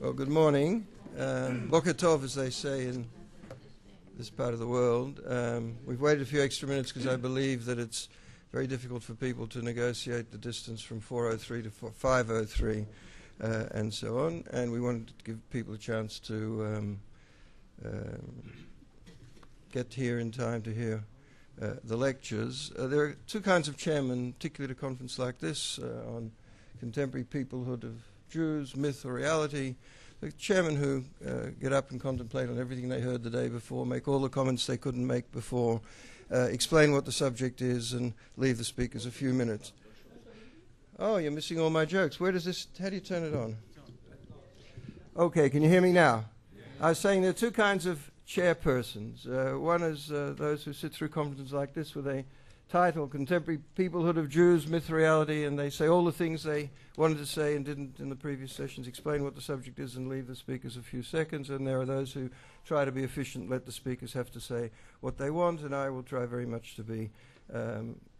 Well, good morning. Boker tov, as they say in this part of the world. We've waited a few extra minutes because I believe that it's very difficult for people to negotiate the distance from 403 to 503 and so on. And we wanted to give people a chance to get here in time to hear the lectures. There are two kinds of chairmen, particularly at a conference like this, on contemporary peoplehood of Jews, myth or reality. The chairmen who get up and contemplate on everything they heard the day before, make all the comments they couldn't make before, explain what the subject is, and leave the speakers a few minutes. Oh, you're missing all my jokes. Where does this, how do you turn it on? Okay, can you hear me now? I was saying there are two kinds of chairpersons. One is those who sit through conferences like this with a title, Contemporary Peoplehood of Jews, Myth, Reality, and they say all the things they wanted to say and didn't in the previous sessions, explain what the subject is and leave the speakers a few seconds. And there are those who try to be efficient, let the speakers have to say what they want, and I will try very much to be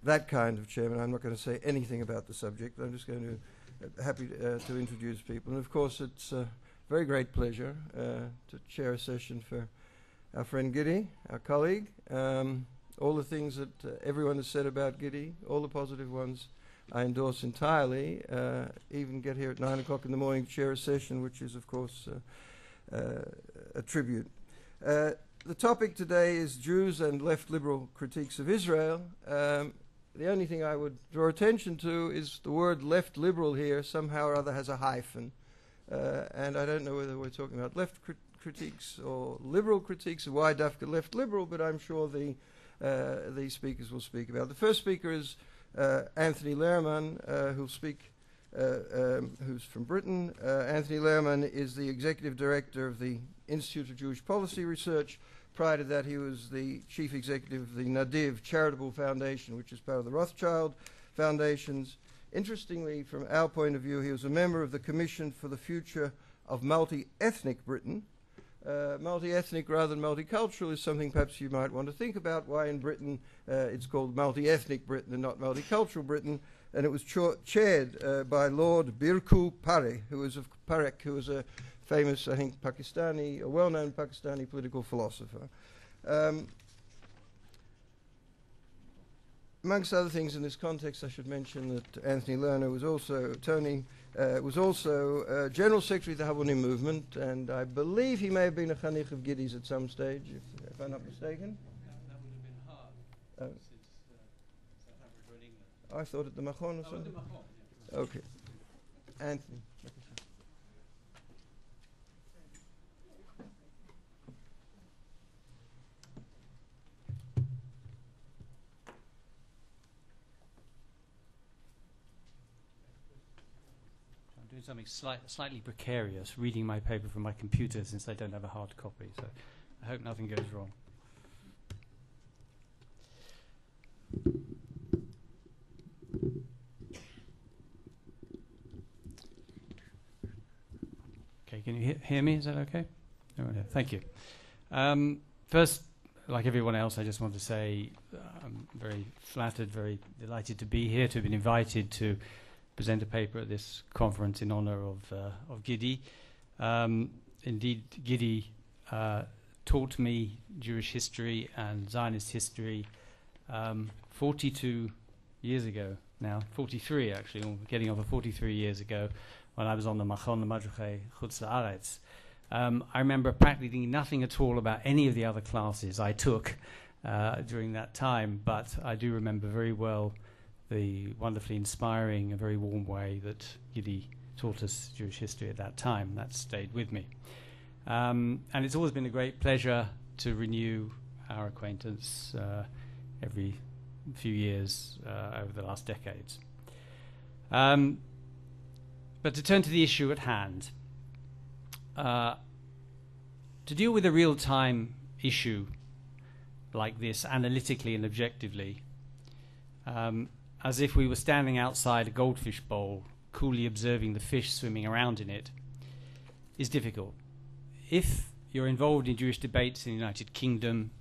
that kind of chairman. I'm not going to say anything about the subject. I'm just going to happy to introduce people. And of course, it's a very great pleasure to chair a session for our friend Gideon, our colleague. All the things that everyone has said about Gideon, all the positive ones, I endorse entirely. Even get here at 9 o'clock in the morning to chair a session, which is, of course, a tribute. The topic today is Jews and left liberal critiques of Israel. The only thing I would draw attention to is the word left liberal here somehow or other has a hyphen. And I don't know whether we're talking about left critiques or liberal critiques, or why Dafka left liberal, but I'm sure these speakers will speak about. The first speaker is Antony Lehrman, who'll speak, who's from Britain. Antony Lehrman is the executive director of the Institute of Jewish Policy Research. Prior to that, he was the chief executive of the Nadiv Charitable Foundation, which is part of the Rothschild Foundations. Interestingly, from our point of view, he was a member of the Commission for the Future of Multi-Ethnic Britain. Multi-ethnic rather than multicultural is something perhaps you might want to think about, why in Britain it's called multi-ethnic Britain and not multicultural Britain. And it was chaired by Lord Birku Parikh, who was a famous, I think, Pakistani, a well-known Pakistani political philosopher. Amongst other things in this context, I should mention that Anthony Lerner was also, General Secretary of the Habonim Movement, and I believe he may have been a Chanich of Gideon's at some stage, if I'm not mistaken. That would have been hard, since South Africa and England. I thought at the Machon or something? The Machon, yeah. Okay. Anthony. Doing something slightly precarious, reading my paper from my computer since I don't have a hard copy, so I hope nothing goes wrong. Okay, can you hear me? Is that okay? Oh, yeah, thank you. First, like everyone else, I just want to say I'm very flattered, very delighted to be here, to have been invited to present a paper at this conference in honor of Gideon. Indeed, Gideon taught me Jewish history and Zionist history 42 years ago now, 43 actually, or getting over 43 years ago, when I was on the Machon Madruche Chutz La'aretz. I remember practically nothing at all about any of the other classes I took during that time, but I do remember very well the wonderfully inspiring and very warm way that Gideon taught us Jewish history at that time. That stayed with me. And it's always been a great pleasure to renew our acquaintance every few years over the last decades. But to turn to the issue at hand, to deal with a real-time issue like this analytically and objectively, as if we were standing outside a goldfish bowl, coolly observing the fish swimming around in it, is difficult. If you're involved in Jewish debates in the United Kingdom,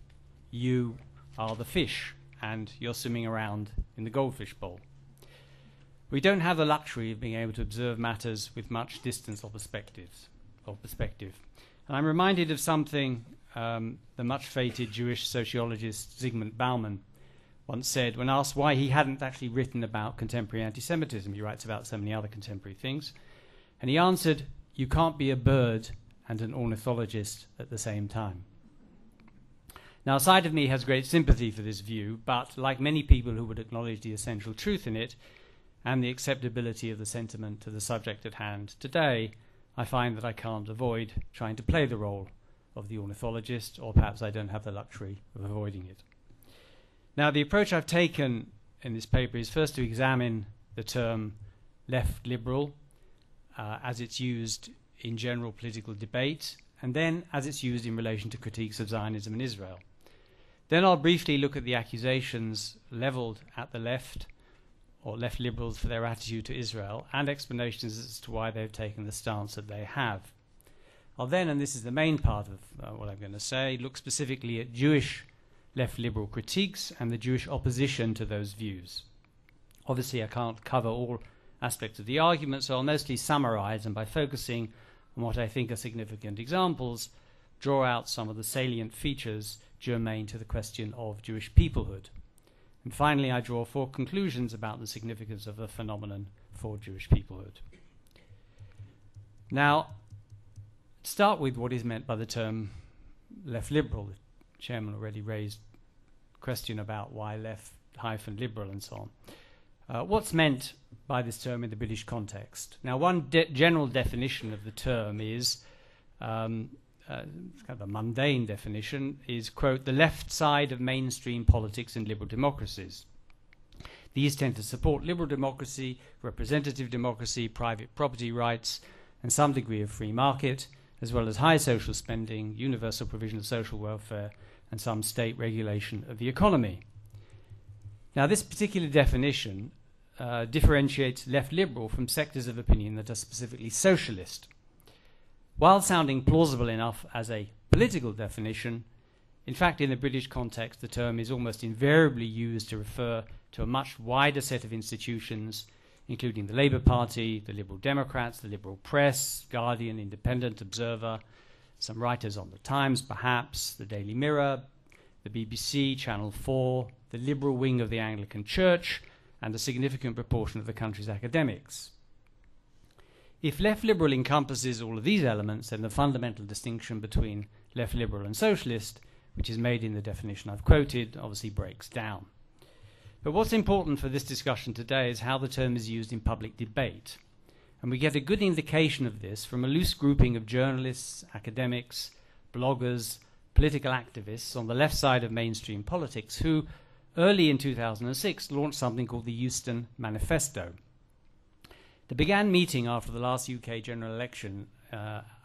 you are the fish, and you're swimming around in the goldfish bowl. We don't have the luxury of being able to observe matters with much distance or perspectives. of perspective. And I'm reminded of something the much-fated Jewish sociologist Zygmunt Bauman once said when asked why he hadn't actually written about contemporary anti-Semitism. He writes about so many other contemporary things. And he answered, "You can't be a bird and an ornithologist at the same time." Now, a side of me has great sympathy for this view, but like many people who would acknowledge the essential truth in it and the acceptability of the sentiment to the subject at hand today, I find that I can't avoid trying to play the role of the ornithologist, or perhaps I don't have the luxury of avoiding it. Now, the approach I've taken in this paper is first to examine the term left liberal as it's used in general political debate, and then as it's used in relation to critiques of Zionism and Israel. Then I'll briefly look at the accusations levelled at the left, or left liberals, for their attitude to Israel, and explanations as to why they've taken the stance that they have. I'll then, and this is the main part of what I'm going to say, look specifically at Jewish left liberal critiques and the Jewish opposition to those views. Obviously, I can't cover all aspects of the argument, so I'll mostly summarize, and by focusing on what I think are significant examples, draw out some of the salient features germane to the question of Jewish peoplehood. And finally, I draw 4 conclusions about the significance of the phenomenon for Jewish peoplehood. Now, start with what is meant by the term left liberal. The chairman already raised a question about why left-liberal and so on. What's meant by this term in the British context? Now, one general definition of the term is, it's kind of a mundane definition, is, quote, the left side of mainstream politics and liberal democracies. These tend to support liberal democracy, representative democracy, private property rights, and some degree of free market, as well as high social spending, universal provision of social welfare, and some state regulation of the economy. Now, this particular definition differentiates left liberal from sectors of opinion that are specifically socialist. While sounding plausible enough as a political definition, in fact, in the British context, the term is almost invariably used to refer to a much wider set of institutions, including the Labour Party, the Liberal Democrats, the Liberal Press, Guardian, Independent, Observer, some writers on the Times, perhaps, the Daily Mirror, the BBC, Channel 4, the liberal wing of the Anglican Church, and a significant proportion of the country's academics. If left liberal encompasses all of these elements, then the fundamental distinction between left liberal and socialist, which is made in the definition I've quoted, obviously breaks down. But what's important for this discussion today is how the term is used in public debate. And we get a good indication of this from a loose grouping of journalists, academics, bloggers, political activists on the left side of mainstream politics who, early in 2006, launched something called the Houston Manifesto. They began meeting after the last UK general election,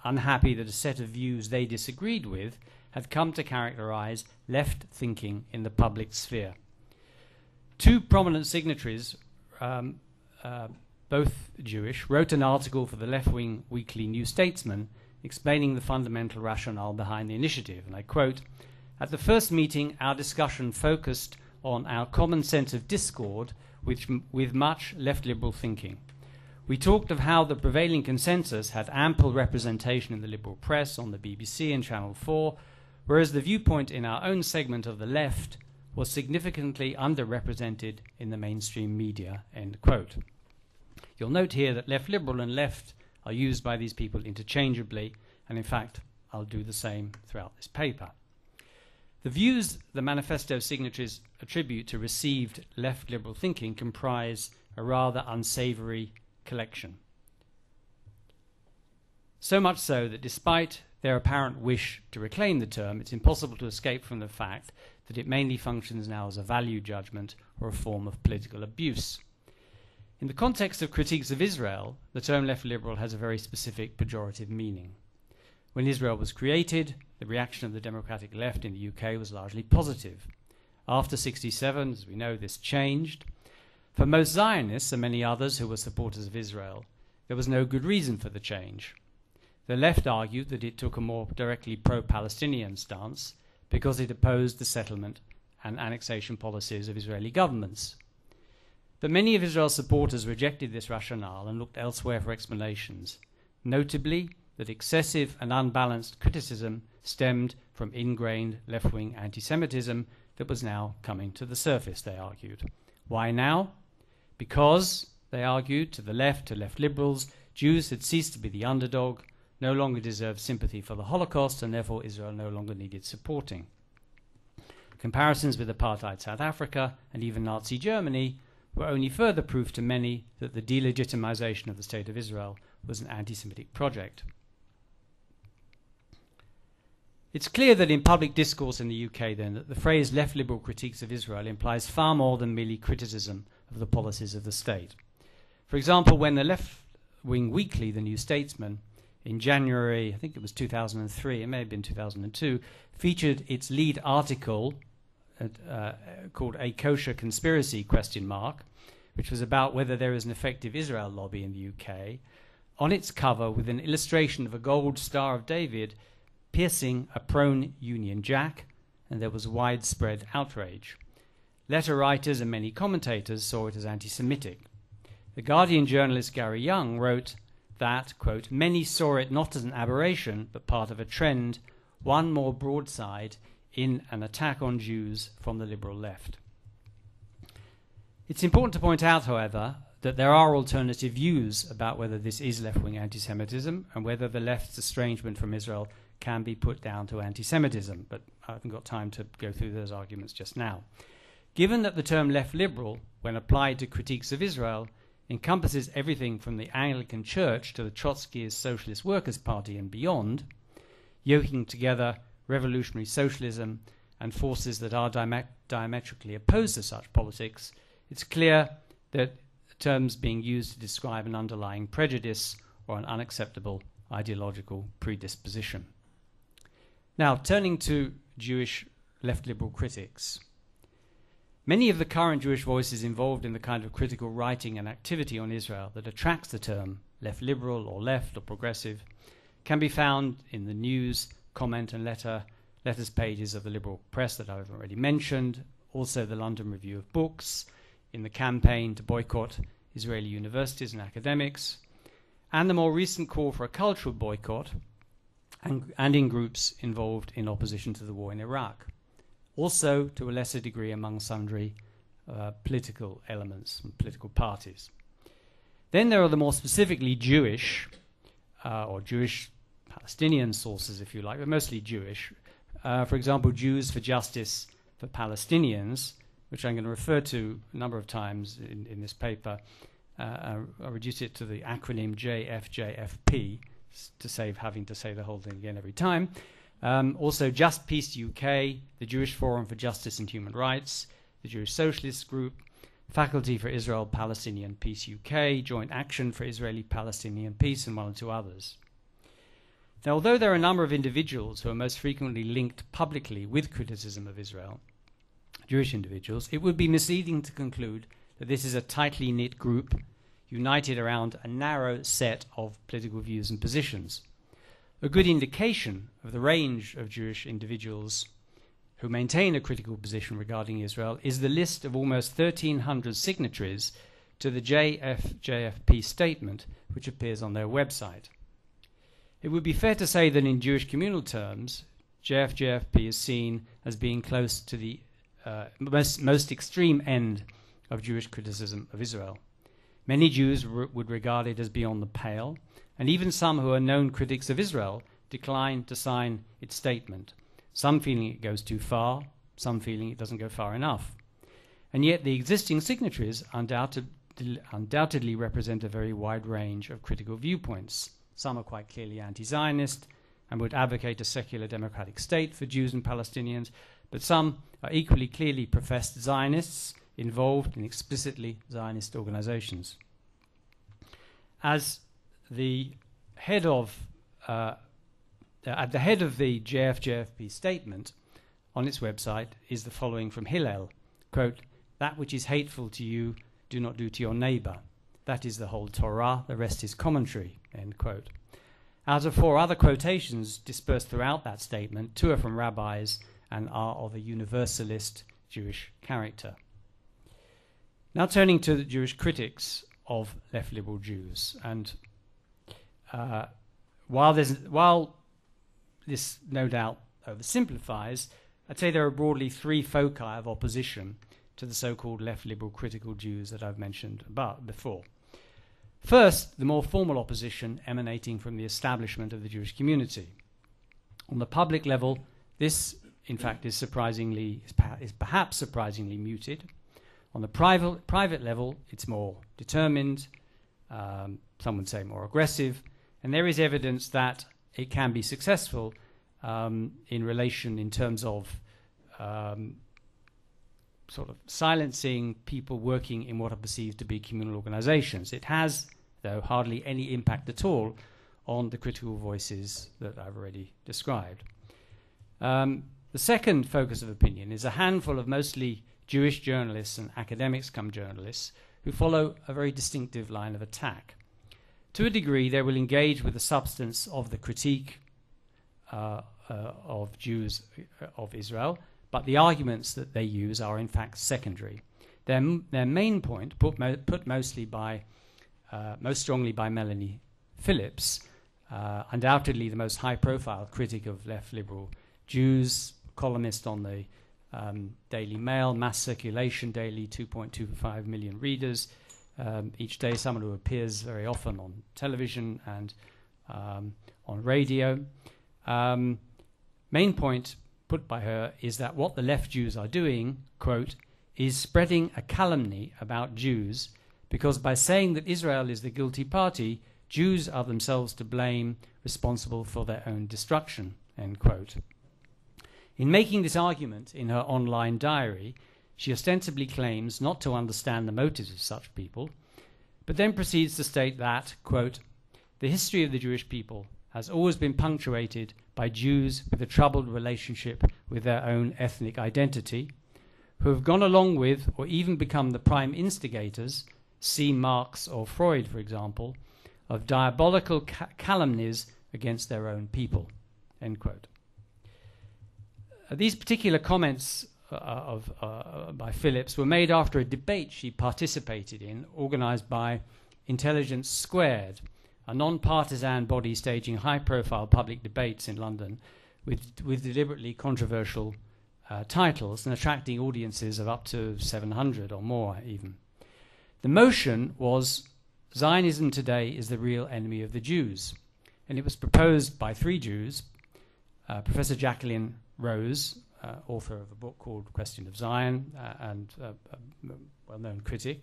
unhappy that a set of views they disagreed with had come to characterize left thinking in the public sphere. 2 prominent signatories, both Jewish, wrote an article for the left-wing weekly New Statesman explaining the fundamental rationale behind the initiative. And I quote, "At the first meeting, our discussion focused on our common sense of discord with much left-liberal thinking. We talked of how the prevailing consensus had ample representation in the liberal press, on the BBC and Channel 4, whereas the viewpoint in our own segment of the left was significantly underrepresented in the mainstream media," end quote. You'll note here that left liberal and left are used by these people interchangeably, and in fact, I'll do the same throughout this paper. The views the manifesto signatories attribute to received left liberal thinking comprise a rather unsavory collection. So much so that despite their apparent wish to reclaim the term, it's impossible to escape from the fact that it mainly functions now as a value judgment or a form of political abuse. In the context of critiques of Israel, the term left liberal has a very specific pejorative meaning. When Israel was created, the reaction of the democratic left in the UK was largely positive. After 1967, as we know, this changed. For most Zionists and many others who were supporters of Israel, there was no good reason for the change. The left argued that it took a more directly pro-Palestinian stance because it opposed the settlement and annexation policies of Israeli governments. But many of Israel's supporters rejected this rationale and looked elsewhere for explanations. Notably, that excessive and unbalanced criticism stemmed from ingrained left-wing anti-Semitism that was now coming to the surface, they argued. Why now? Because, they argued, to left liberals, Jews had ceased to be the underdog, no longer deserved sympathy for the Holocaust, and therefore Israel no longer needed supporting. Comparisons with apartheid South Africa and even Nazi Germany were only further proof to many that the delegitimization of the State of Israel was an anti-Semitic project. It's clear that in public discourse in the UK then that the phrase left liberal critiques of Israel implies far more than merely criticism of the policies of the state. For example, when the left-wing weekly, The New Statesman, in January, I think it was 2003, it may have been 2002, featured its lead article called A Kosher Conspiracy, which was about whether there is an effective Israel lobby in the UK, on its cover with an illustration of a gold Star of David piercing a pro-Union Jack, and there was widespread outrage. Letter writers and many commentators saw it as anti-Semitic. The Guardian journalist Gary Young wrote that, quote, many saw it not as an aberration, but part of a trend, one more broadside in an attack on Jews from the liberal left. It's important to point out, however, that there are alternative views about whether this is left-wing anti-Semitism and whether the left's estrangement from Israel can be put down to anti-Semitism, but I haven't got time to go through those arguments just now. Given that the term left liberal, when applied to critiques of Israel, encompasses everything from the Anglican Church to the Trotskyist Socialist Workers' Party and beyond, yoking together revolutionary socialism and forces that are diametrically opposed to such politics, it's clear that terms being used to describe an underlying prejudice or an unacceptable ideological predisposition. Now, turning to Jewish left liberal critics. Many of the current Jewish voices involved in the kind of critical writing and activity on Israel that attracts the term left liberal or left or progressive can be found in the news, comment and letters pages of the liberal press that I've already mentioned, also the London Review of Books, in the campaign to boycott Israeli universities and academics, and the more recent call for a cultural boycott, and in groups involved in opposition to the war in Iraq. Also, to a lesser degree, among sundry political elements and political parties. Then there are the more specifically Jewish, or Jewish Palestinian sources, if you like, but mostly Jewish. For example, Jews for Justice for Palestinians, which I'm going to refer to a number of times in this paper. I'll reduce it to the acronym JFJFP to save having to say the whole thing again every time. Also, Just Peace UK, the Jewish Forum for Justice and Human Rights, the Jewish Socialist Group, Faculty for Israel-Palestinian Peace UK, Joint Action for Israeli-Palestinian Peace, and one or two others. Now, although there are a number of individuals who are most frequently linked publicly with criticism of Israel, Jewish individuals, it would be misleading to conclude that this is a tightly knit group united around a narrow set of political views and positions. A good indication of the range of Jewish individuals who maintain a critical position regarding Israel is the list of almost 1,300 signatories to the JFJFP statement, which appears on their website. It would be fair to say that in Jewish communal terms, JFJFP is seen as being close to the most extreme end of Jewish criticism of Israel. Many Jews would regard it as beyond the pale, and even some who are known critics of Israel decline to sign its statement, some feeling it goes too far, some feeling it doesn't go far enough. And yet the existing signatories undoubtedly represent a very wide range of critical viewpoints. Some are quite clearly anti-Zionist and would advocate a secular democratic state for Jews and Palestinians, but some are equally clearly professed Zionists involved in explicitly Zionist organizations. As the head of at the head of the JFJFP statement on its website is the following from Hillel, quote, "That which is hateful to you, do not do to your neighbor. That is the whole Torah, the rest is commentary," end quote. Out of four other quotations dispersed throughout that statement, two are from rabbis and are of a universalist Jewish character. Now turning to the Jewish critics of left liberal Jews, and while this no doubt oversimplifies, I'd say there are broadly three foci of opposition to the so-called left liberal critical Jews that I've mentioned before. First, the more formal opposition emanating from the establishment of the Jewish community. On the public level, this, in fact, is perhaps surprisingly muted. On the private level, it's more determined, some would say more aggressive, and there is evidence that it can be successful in terms of sort of silencing people working in what are perceived to be communal organizations. It has, though, hardly any impact at all on the critical voices that I've already described. The second focus of opinion is a handful of mostly Jewish journalists and academics come journalists who follow a very distinctive line of attack. To a degree, they will engage with the substance of the critique of Jews of Israel, but the arguments that they use are in fact secondary. Their main point, put most strongly by Melanie Phillips, undoubtedly the most high-profile critic of left liberal Jews, columnist on the Daily Mail, mass circulation daily, 2.25 million readers each day, someone who appears very often on television and on radio. Main point put by her is that what the left Jews are doing, quote, is spreading a calumny about Jews because by saying that Israel is the guilty party, Jews are themselves to blame, responsible for their own destruction, end quote. In making this argument in her online diary, she ostensibly claims not to understand the motives of such people, but then proceeds to state that, quote, the history of the Jewish people has always been punctuated by Jews with a troubled relationship with their own ethnic identity, who have gone along with or even become the prime instigators, see Marx or Freud, for example, of diabolical calumnies against their own people, end quote. These particular comments by Phillips were made after a debate she participated in, organized by Intelligence Squared, a non-partisan body staging high-profile public debates in London with deliberately controversial titles and attracting audiences of up to 700 or more even. The motion was Zionism today is the real enemy of the Jews, and it was proposed by three Jews, Professor Jacqueline Rose, author of a book called Question of Zion, and a well-known critic,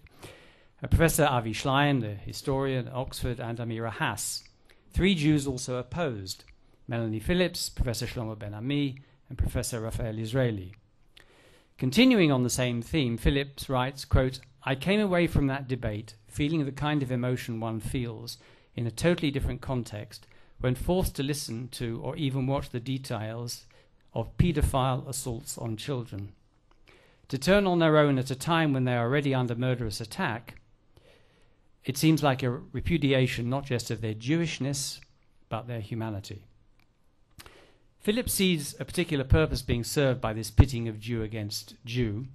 Professor Avi Schlein, the historian at Oxford, and Amira Hass. Three Jews also opposed, Melanie Phillips, Professor Shlomo Ben-Ami, and Professor Raphael Israeli. Continuing on the same theme, Phillips writes, quote, I came away from that debate feeling the kind of emotion one feels in a totally different context when forced to listen to or even watch the details of paedophile assaults on children. To turn on their own at a time when they are already under murderous attack, it seems like a repudiation not just of their Jewishness, but their humanity. Phillips sees a particular purpose being served by this pitting of Jew against Jew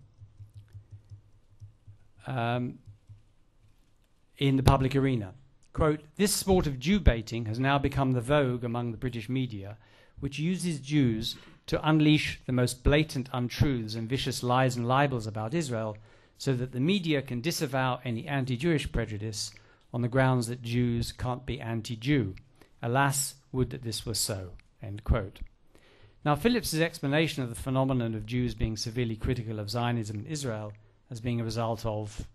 in the public arena. Quote, this sport of Jew baiting has now become the vogue among the British media, which uses Jews to unleash the most blatant untruths and vicious lies and libels about Israel so that the media can disavow any anti-Jewish prejudice on the grounds that Jews can't be anti-Jew. Alas, would that this were so, end quote. Now, Phillips' explanation of the phenomenon of Jews being severely critical of Zionism in Israel as being a result of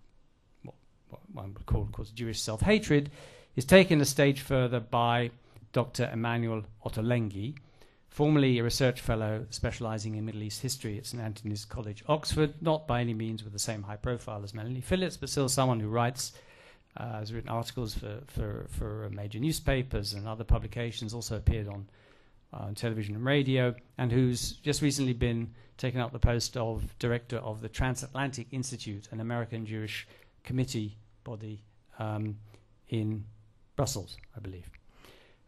what one would call, of course, Jewish self-hatred is taken a stage further by Dr. Emmanuel Ottolenghi, formerly a research fellow specializing in Middle East history at St. Antony's College, Oxford, not by any means with the same high profile as Melanie Phillips, but still someone who has written articles for major newspapers and other publications, also appeared on television and radio, and who's just recently been taken up the post of director of the Transatlantic Institute, an American Jewish committee body in Brussels, I believe.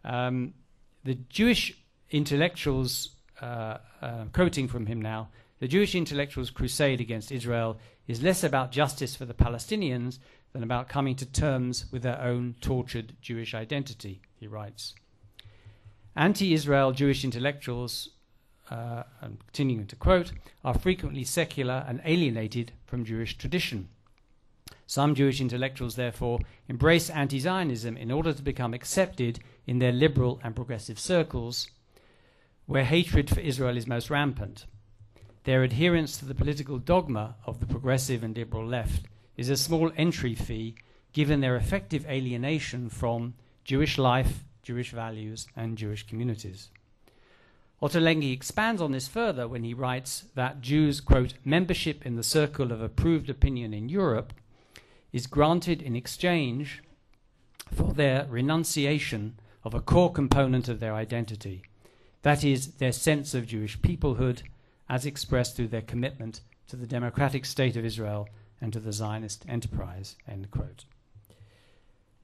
The Jewish intellectuals, quoting from him now, the Jewish intellectuals' crusade against Israel is less about justice for the Palestinians than about coming to terms with their own tortured Jewish identity, he writes. Anti-Israel Jewish intellectuals, I'm continuing to quote, are frequently secular and alienated from Jewish tradition. Some Jewish intellectuals, therefore, embrace anti-Zionism in order to become accepted in their liberal and progressive circles, where hatred for Israel is most rampant. Their adherence to the political dogma of the progressive and liberal left is a small entry fee given their effective alienation from Jewish life, Jewish values, and Jewish communities. Ottolenghi expands on this further when he writes that Jews, quote, membership in the circle of approved opinion in Europe is granted in exchange for their renunciation of a core component of their identity, that is, their sense of Jewish peoplehood as expressed through their commitment to the democratic state of Israel and to the Zionist enterprise, end quote.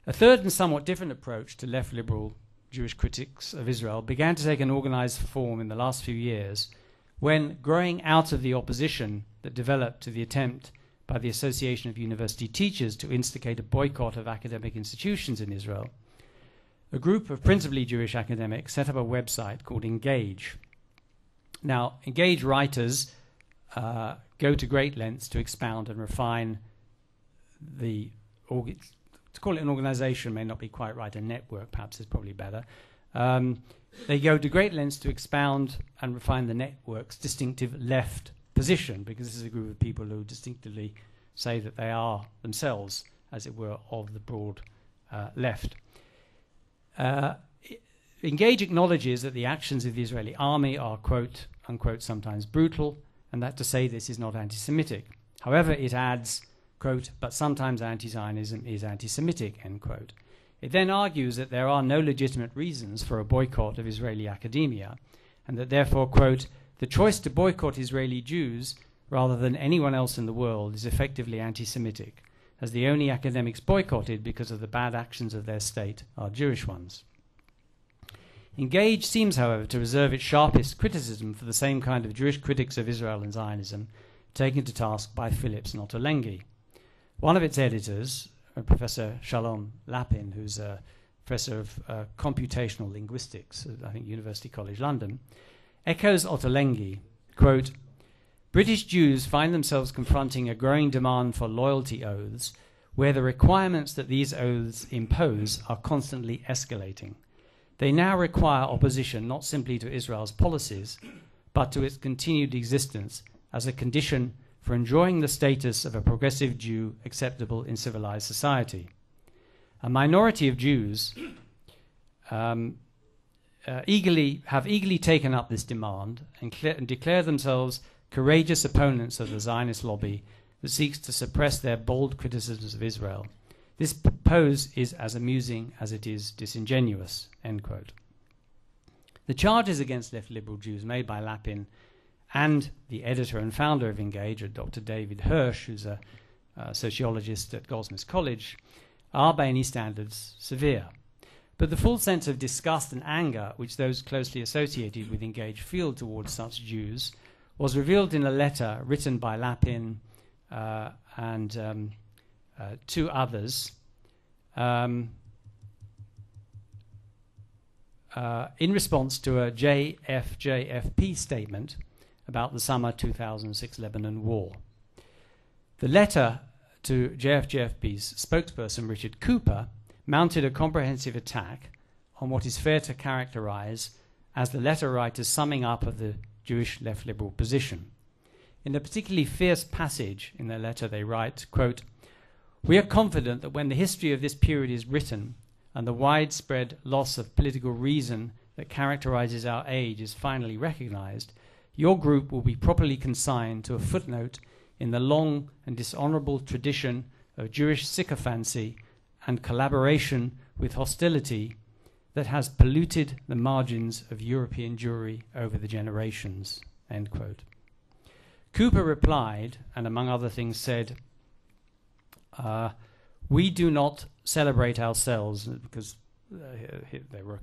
A third and somewhat different approach to left liberal Jewish critics of Israel began to take an organized form in the last few years when, growing out of the opposition that developed to the attempt by the Association of University Teachers to instigate a boycott of academic institutions in Israel, a group of principally Jewish academics set up a website called Engage. Now, Engage writers go to great lengths to expound and refine the to call it an organization may not be quite right, a network perhaps is probably better. They go to great lengths to expound and refine the network's distinctive left position, because this is a group of people who distinctively say that they are themselves, as it were, of the broad left. Engage acknowledges that the actions of the Israeli army are, quote, unquote, sometimes brutal, and that to say this is not anti-Semitic. However, it adds, quote, but sometimes anti-Zionism is anti-Semitic, end quote. It then argues that there are no legitimate reasons for a boycott of Israeli academia, and that therefore, quote, the choice to boycott Israeli Jews rather than anyone else in the world is effectively anti-Semitic, as the only academics boycotted because of the bad actions of their state are Jewish ones. Engage seems, however, to reserve its sharpest criticism for the same kind of Jewish critics of Israel and Zionism taken to task by Phillips and Ottolenghi. One of its editors, Professor Shalom Lapin, who's a professor of computational linguistics at, I think, University College London, echoes Ottolenghi, quote, British Jews find themselves confronting a growing demand for loyalty oaths where the requirements that these oaths impose are constantly escalating. They now require opposition not simply to Israel's policies, but to its continued existence as a condition for enjoying the status of a progressive Jew acceptable in civilized society. A minority of Jews have eagerly taken up this demand and declare themselves courageous opponents of the Zionist lobby that seeks to suppress their bold criticisms of Israel. This pose is as amusing as it is disingenuous, end quote. The charges against left liberal Jews made by Lapin and the editor and founder of Engage, Dr. David Hirsch, who's a sociologist at Goldsmiths College, are by any standards severe. But the full sense of disgust and anger which those closely associated with Engage feel towards such Jews was revealed in a letter written by Lapin and two others in response to a JFJFP statement about the summer 2006 Lebanon war. The letter to JFJFP's spokesperson, Richard Cooper, mounted a comprehensive attack on what is fair to characterize as the letter writer's summing up of the Jewish left liberal position. In a particularly fierce passage in their letter, they write, quote, we are confident that when the history of this period is written and the widespread loss of political reason that characterizes our age is finally recognized, your group will be properly consigned to a footnote in the long and dishonorable tradition of Jewish sycophancy and collaboration with hostility that has polluted the margins of European Jewry over the generations, end quote. Cooper replied, and among other things said, we do not celebrate ourselves, because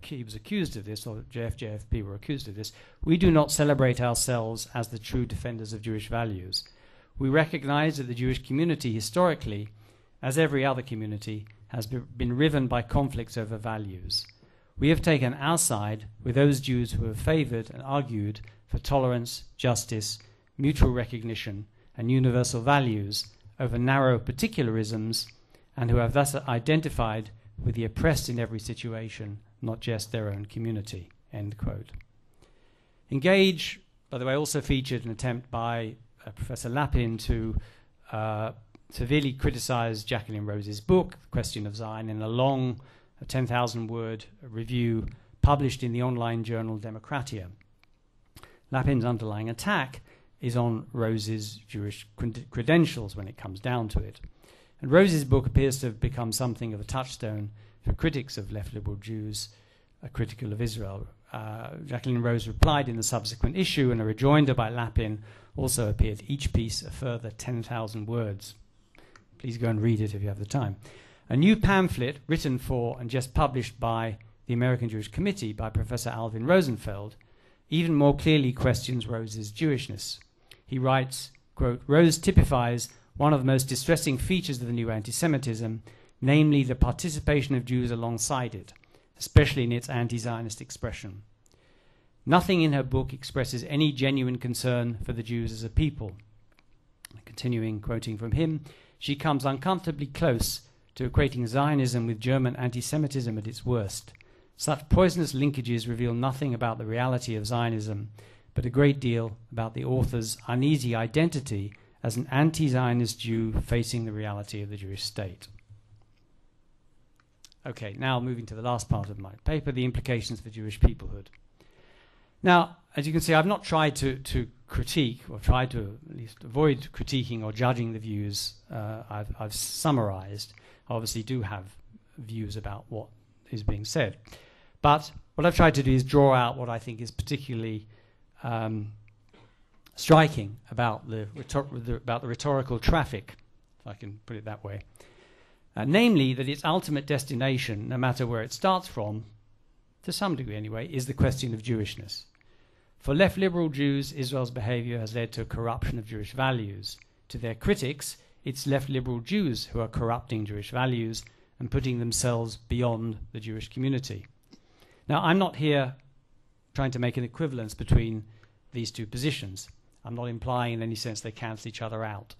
he was accused of this, or JFJFP were accused of this. We do not celebrate ourselves as the true defenders of Jewish values. We recognize that the Jewish community historically, as every other community, has been riven by conflicts over values. we have taken our side with those Jews who have favored and argued for tolerance, justice, mutual recognition, and universal values over narrow particularisms, and who have thus identified with the oppressed in every situation, not just their own community." End quote. Engage, by the way, also featured an attempt by Professor Lapin to severely criticize Jacqueline Rose's book, The Question of Zion, in a long 10,000-word review published in the online journal Democratia. Lapin's underlying attack is on Rose's Jewish credentials when it comes down to it. And Rose's book appears to have become something of a touchstone for critics of left liberal Jews, critical of Israel. Jacqueline Rose replied in the subsequent issue, and a rejoinder by Lapin also appeared, each piece a further 10,000 words. Please go and read it if you have the time. A new pamphlet written for and just published by the American Jewish Committee by Professor Alvin Rosenfeld even more clearly questions Rose's Jewishness. He writes, quote, "Rose typifies one of the most distressing features of the new anti-Semitism, namely the participation of Jews alongside it, especially in its anti-Zionist expression. Nothing in her book expresses any genuine concern for the Jews as a people." Continuing, quoting from him, "She comes uncomfortably close to equating Zionism with German anti-Semitism at its worst. Such poisonous linkages reveal nothing about the reality of Zionism, but a great deal about the author's uneasy identity as an anti-Zionist Jew facing the reality of the Jewish state." Okay, now moving to the last part of my paper, the implications for Jewish peoplehood. Now, as you can see, I've not tried to critique, or tried to at least avoid critiquing or judging the views I've summarized. I obviously do have views about what is being said. But what I've tried to do is draw out what I think is particularly striking about the rhetorical traffic, if I can put it that way. Namely, that its ultimate destination, no matter where it starts from, to some degree anyway, is the question of Jewishness. For left liberal Jews, Israel's behavior has led to a corruption of Jewish values. To their critics, it's left liberal Jews who are corrupting Jewish values and putting themselves beyond the Jewish community. Now, I'm not here trying to make an equivalence between these two positions. I'm not implying in any sense they cancel each other out.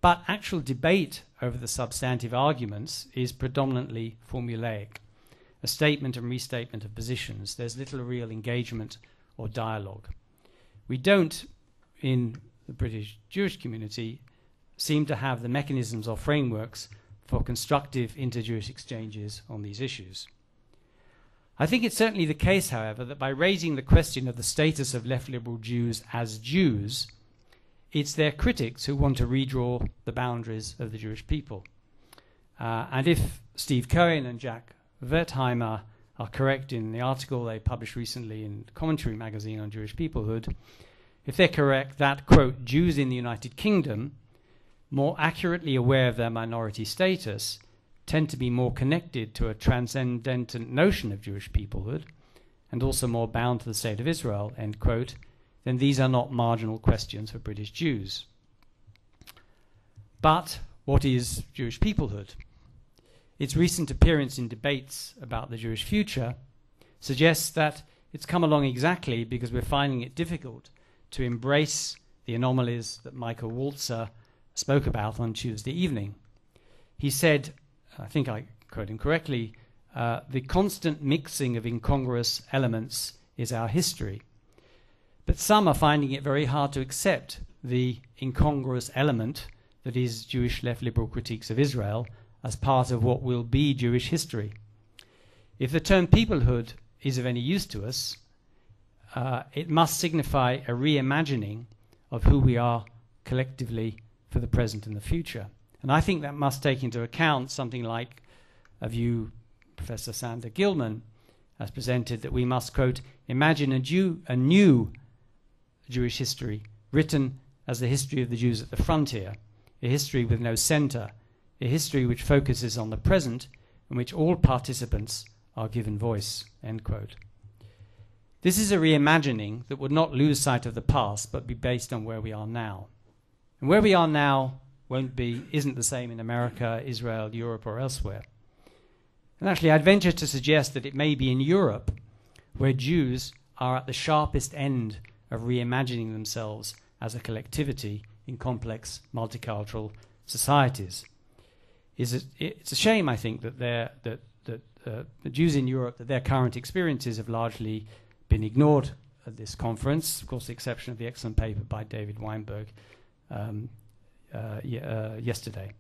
But actual debate over the substantive arguments is predominantly formulaic, a statement and restatement of positions. There's little real engagement or dialogue. We don't, in the British Jewish community, seem to have the mechanisms or frameworks for constructive inter-Jewish exchanges on these issues. I think it's certainly the case, however, that by raising the question of the status of left liberal Jews as Jews, it's their critics who want to redraw the boundaries of the Jewish people. And if Steve Cohen and Jack Wertheimer are correct in the article they published recently in Commentary magazine on Jewish Peoplehood, if they're correct that, quote, Jews in the United Kingdom, more accurately aware of their minority status, tend to be more connected to a transcendent notion of Jewish peoplehood, and also more bound to the state of Israel, end quote, then these are not marginal questions for British Jews. But what is Jewish peoplehood? Its recent appearance in debates about the Jewish future suggests that it's come along exactly because we're finding it difficult to embrace the anomalies that Michael Walzer spoke about on Tuesday evening. He said, I think I quote him correctly, the constant mixing of incongruous elements is our history. But some are finding it very hard to accept the incongruous element that is Jewish left liberal critiques of Israel as part of what will be Jewish history. If the term peoplehood is of any use to us, it must signify a reimagining of who we are collectively for the present and the future. And I think that must take into account something like a view Professor Sander Gilman has presented, that we must, quote, imagine a new Jewish history written as the history of the Jews at the frontier, a history with no center, a history which focuses on the present in which all participants are given voice, end quote. This is a reimagining that would not lose sight of the past but be based on where we are now. And where we are now isn't the same in America, Israel, Europe, or elsewhere. And actually, I'd venture to suggest that it may be in Europe where Jews are at the sharpest end of reimagining themselves as a collectivity in complex multicultural societies. It's a shame, I think, that the Jews in Europe, that their current experiences have largely been ignored at this conference, of course, the exception of the excellent paper by David Weinberg yesterday.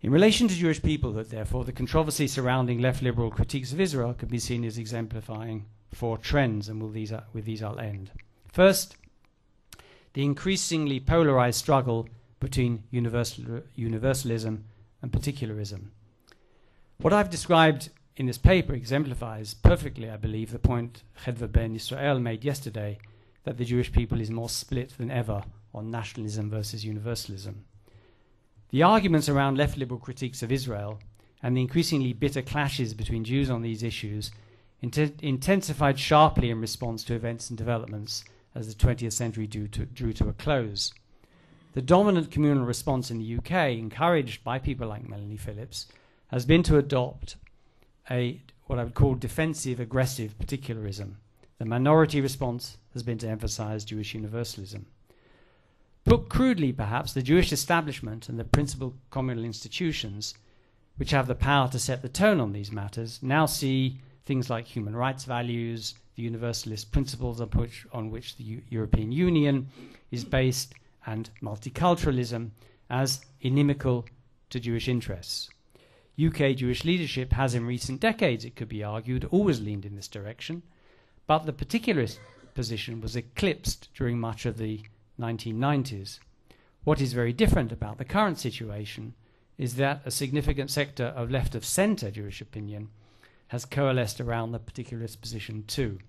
In relation to Jewish peoplehood, therefore, the controversy surrounding left-liberal critiques of Israel could be seen as exemplifying four trends, and with these I'll end. First, the increasingly polarized struggle between universalism and particularism. What I've described in this paper exemplifies perfectly, I believe, the point Chedva Ben Israel made yesterday, that the Jewish people is more split than ever on nationalism versus universalism. The arguments around left-liberal critiques of Israel and the increasingly bitter clashes between Jews on these issues intensified sharply in response to events and developments as the 20th century drew to a close. The dominant communal response in the UK, encouraged by people like Melanie Phillips, has been to adopt what I would call defensive, aggressive particularism. The minority response has been to emphasize Jewish universalism. Put crudely, perhaps, the Jewish establishment and the principal communal institutions, which have the power to set the tone on these matters, now see things like human rights values, the universalist principles on which the European Union is based, and multiculturalism as inimical to Jewish interests. UK Jewish leadership has in recent decades, it could be argued, always leaned in this direction, but the particularist position was eclipsed during much of the 1990s. What is very different about the current situation is that a significant sector of left-of-centre Jewish opinion has coalesced around the particularist position too.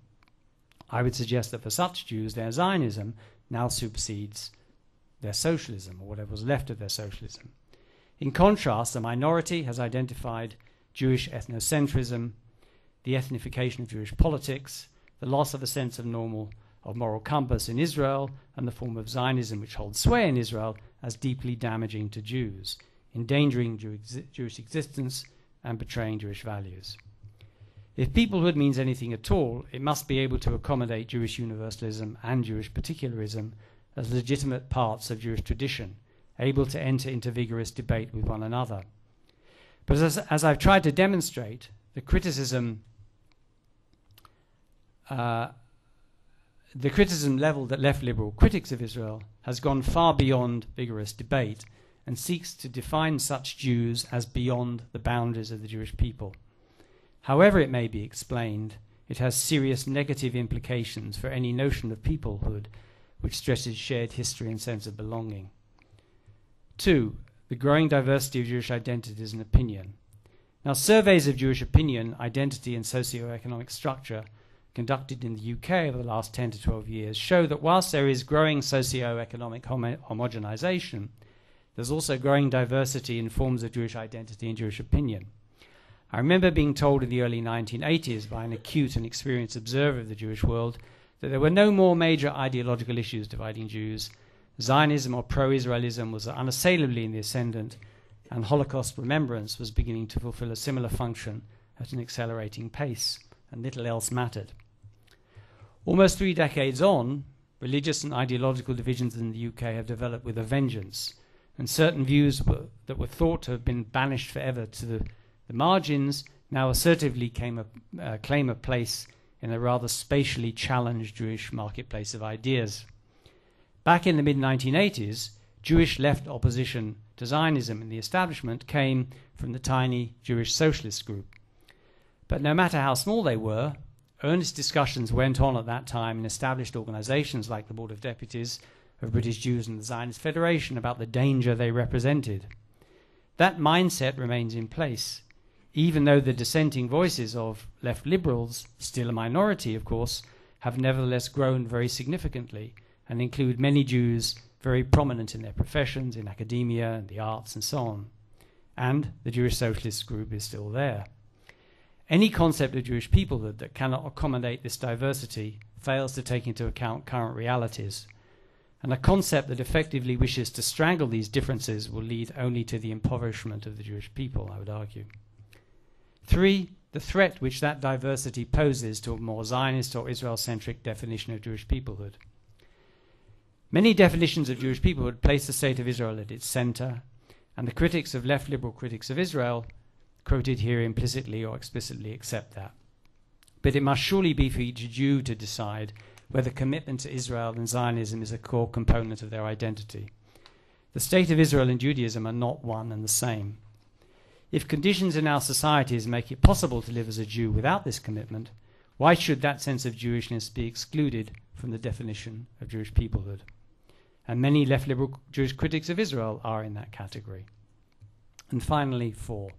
I would suggest that for such Jews, their Zionism now supersedes their socialism, or whatever was left of their socialism. In contrast, the minority has identified Jewish ethnocentrism, the ethnification of Jewish politics, the loss of a sense of moral compass in Israel, and the form of Zionism which holds sway in Israel as deeply damaging to Jews, endangering Jewish existence and betraying Jewish values. If peoplehood means anything at all, it must be able to accommodate Jewish universalism and Jewish particularism as legitimate parts of Jewish tradition, able to enter into vigorous debate with one another. But as I've tried to demonstrate, the criticism leveled at left-liberal critics of Israel has gone far beyond vigorous debate and seeks to define such Jews as beyond the boundaries of the Jewish people. However it may be explained, it has serious negative implications for any notion of peoplehood which stresses shared history and sense of belonging. 2. The growing diversity of Jewish identities and opinion. Now, surveys of Jewish opinion, identity and socio-economic structure conducted in the UK over the last 10 to 12 years show that whilst there is growing socio-economic homogenization, there's also growing diversity in forms of Jewish identity and Jewish opinion. I remember being told in the early 1980s by an acute and experienced observer of the Jewish world that there were no more major ideological issues dividing Jews. Zionism or pro-Israelism was unassailably in the ascendant, and Holocaust remembrance was beginning to fulfill a similar function at an accelerating pace, and little else mattered. Almost 3 decades on, religious and ideological divisions in the UK have developed with a vengeance, and certain views that were thought to have been banished forever to the margins now assertively claim a place in a rather spatially challenged Jewish marketplace of ideas. Back in the mid-1980s, Jewish left opposition to Zionism in the establishment came from the tiny Jewish socialist group. But no matter how small they were, earnest discussions went on at that time in established organizations like the Board of Deputies of British Jews and the Zionist Federation about the danger they represented. That mindset remains in place, even though the dissenting voices of left liberals, still a minority of course, have nevertheless grown very significantly and include many Jews very prominent in their professions, in academia and the arts and so on. And the Jewish Socialist group is still there. Any concept of Jewish peoplehood that cannot accommodate this diversity fails to take into account current realities. And a concept that effectively wishes to strangle these differences will lead only to the impoverishment of the Jewish people, I would argue. 3, the threat which that diversity poses to a more Zionist or Israel-centric definition of Jewish peoplehood. Many definitions of Jewish peoplehood place the state of Israel at its center, and the critics of left liberal critics of Israel, quoted here implicitly or explicitly, accept that. But it must surely be for each Jew to decide whether commitment to Israel and Zionism is a core component of their identity. The state of Israel and Judaism are not one and the same. If conditions in our societies make it possible to live as a Jew without this commitment, why should that sense of Jewishness be excluded from the definition of Jewish peoplehood? And many left liberal Jewish critics of Israel are in that category. And finally, 4.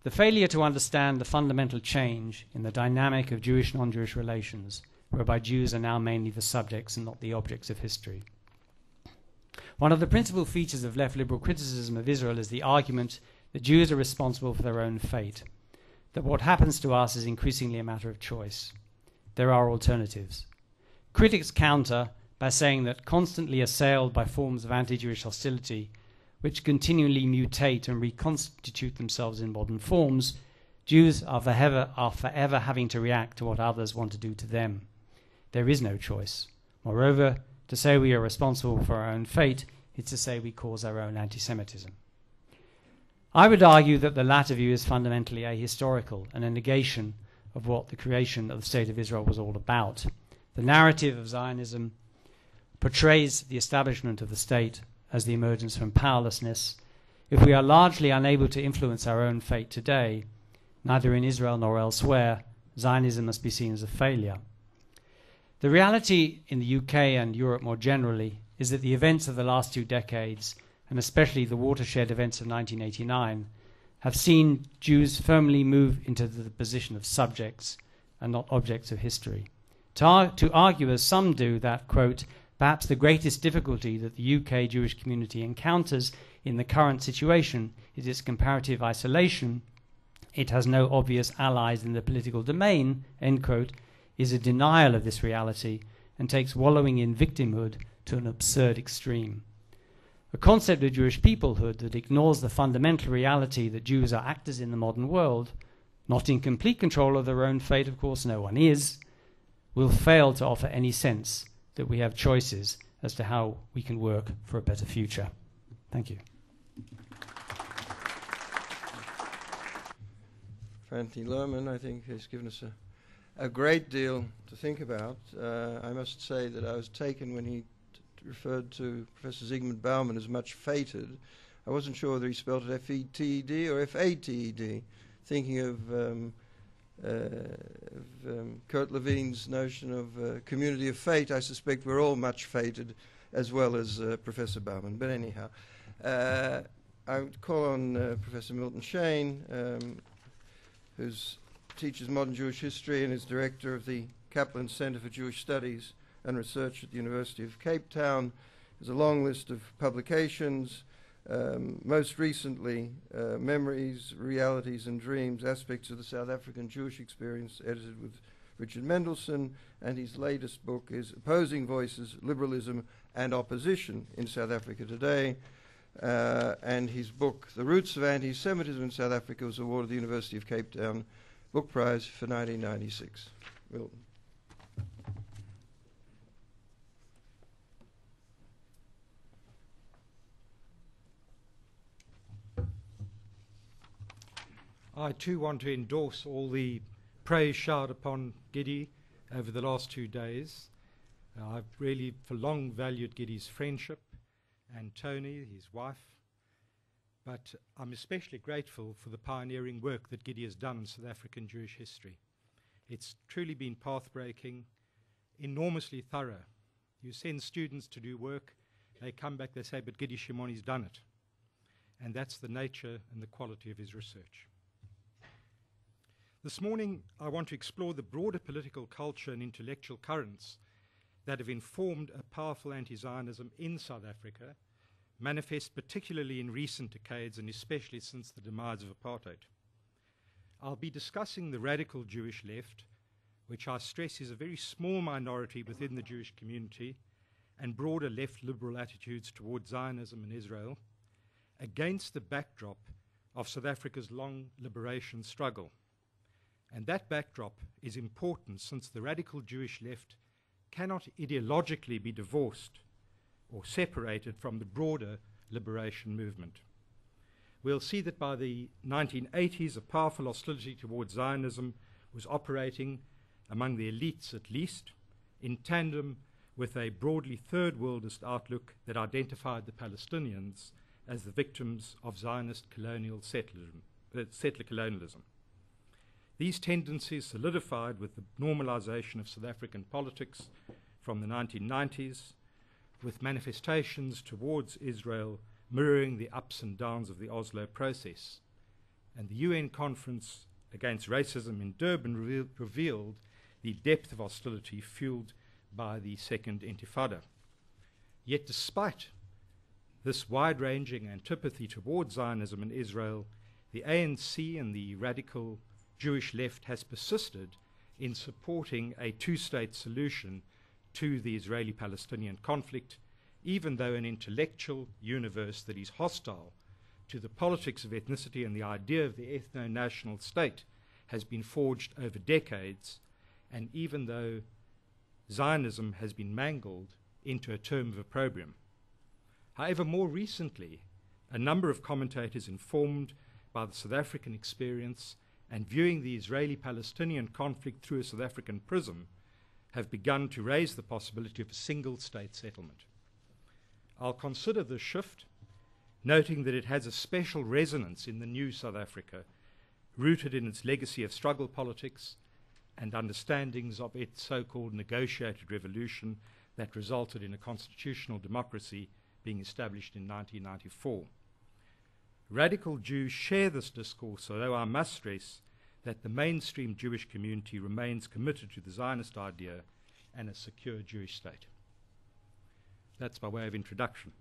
The failure to understand the fundamental change in the dynamic of Jewish non-Jewish relations, whereby Jews are now mainly the subjects and not the objects of history. One of the principal features of left liberal criticism of Israel is the argument that Jews are responsible for their own fate, that what happens to us is increasingly a matter of choice. There are alternatives. Critics counter by saying that constantly assailed by forms of anti-Jewish hostility, which continually mutate and reconstitute themselves in modern forms, Jews are forever having to react to what others want to do to them. There is no choice. Moreover, to say we are responsible for our own fate is to say we cause our own anti-Semitism. I would argue that the latter view is fundamentally ahistorical and a negation of what the creation of the State of Israel was all about. The narrative of Zionism portrays the establishment of the state as the emergence from powerlessness. If we are largely unable to influence our own fate today, neither in Israel nor elsewhere, Zionism must be seen as a failure. The reality in the UK and Europe more generally is that the events of the last 2 decades, and especially the watershed events of 1989, have seen Jews firmly move into the position of subjects and not objects of history. To argue, as some do, that, quote, perhaps the greatest difficulty that the UK Jewish community encounters in the current situation is its comparative isolation, it has no obvious allies in the political domain, end quote, is a denial of this reality and takes wallowing in victimhood to an absurd extreme. A concept of Jewish peoplehood that ignores the fundamental reality that Jews are actors in the modern world, not in complete control of their own fate, of course no one is, will fail to offer any sense that we have choices as to how we can work for a better future. Thank you. Antony Lerman, I think, has given us a great deal to think about. I must say that I was taken when he referred to Professor Zygmunt Bauman as much fated. I wasn't sure whether he spelled it F-E-T-E-D or F-A-T-E-D, thinking of Kurt Levine's notion of community of fate. I suspect we're all much fated, as well as Professor Bauman. But anyhow, I would call on Professor Milton Shain, who teaches modern Jewish history and is director of the Kaplan Center for Jewish Studies and Research at the University of Capetown. There's a long list of publications, most recently Memories, Realities and Dreams, Aspects of the South African Jewish Experience, edited with Richard Mendelsohn, and his latest book is Opposing Voices, Liberalism and Opposition in South Africa Today, and his book, The Roots of Anti-Semitism in South Africa, was awarded the University of Cape Town Book Prize for 1996. Milton. I too want to endorse all the praise showered upon Gidi over the last 2 days. I've really for long valued Gidi's friendship, and Tony, his wife, but I'm especially grateful for the pioneering work that Gidi has done in South African Jewish history. It's truly been path-breaking, enormously thorough. You send students to do work, they come back, they say, but Gidi Shimoni's done it. And that's the nature and the quality of his research. This morning, I want to explore the broader political culture and intellectual currents that have informed a powerful anti-Zionism in South Africa, manifest particularly in recent decades and especially since the demise of apartheid. I'll be discussing the radical Jewish left, which I stress is a very small minority within the Jewish community, and broader left liberal attitudes towards Zionism and Israel, against the backdrop of South Africa's long liberation struggle. And that backdrop is important since the radical Jewish left cannot ideologically be divorced or separated from the broader liberation movement. We'll see that by the 1980s, a powerful hostility towards Zionism was operating among the elites at least, in tandem with a broadly third worldist outlook that identified the Palestinians as the victims of Zionist settler colonialism. These tendencies solidified with the normalization of South African politics from the 1990s, with manifestations towards Israel mirroring the ups and downs of the Oslo process. And the UN conference against racism in Durban revealed the depth of hostility fueled by the Second Intifada. Yet despite this wide-ranging antipathy towards Zionism and Israel, the ANC and the radical Jewish left has persisted in supporting a two-state solution to the Israeli-Palestinian conflict, even though an intellectual universe that is hostile to the politics of ethnicity and the idea of the ethno-national state has been forged over decades, and even though Zionism has been mangled into a term of opprobrium. However, more recently, a number of commentators informed by the South African experience and viewing the Israeli-Palestinian conflict through a South African prism have begun to raise the possibility of a single-state settlement. I'll consider this shift, noting that it has a special resonance in the new South Africa, rooted in its legacy of struggle politics and understandings of its so-called negotiated revolution that resulted in a constitutional democracy being established in 1994. Radical Jews share this discourse, although I must stress that the mainstream Jewish community remains committed to the Zionist idea and a secure Jewish state. That's by way of introduction.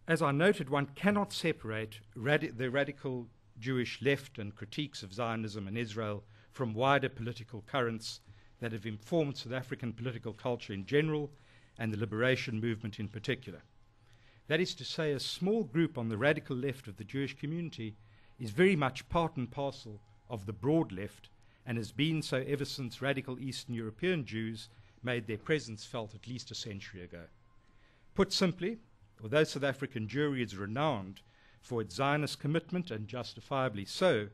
As I noted, one cannot separate the radical Jewish left and critiques of Zionism and Israel from wider political currents that have informed South African political culture in general and the liberation movement in particular. That is to say, a small group on the radical left of the Jewish community is very much part and parcel of the broad left and has been so ever since radical Eastern European Jews made their presence felt at least a century ago. Put simply, although South African Jewry is renowned for its Zionist commitment, and justifiably so,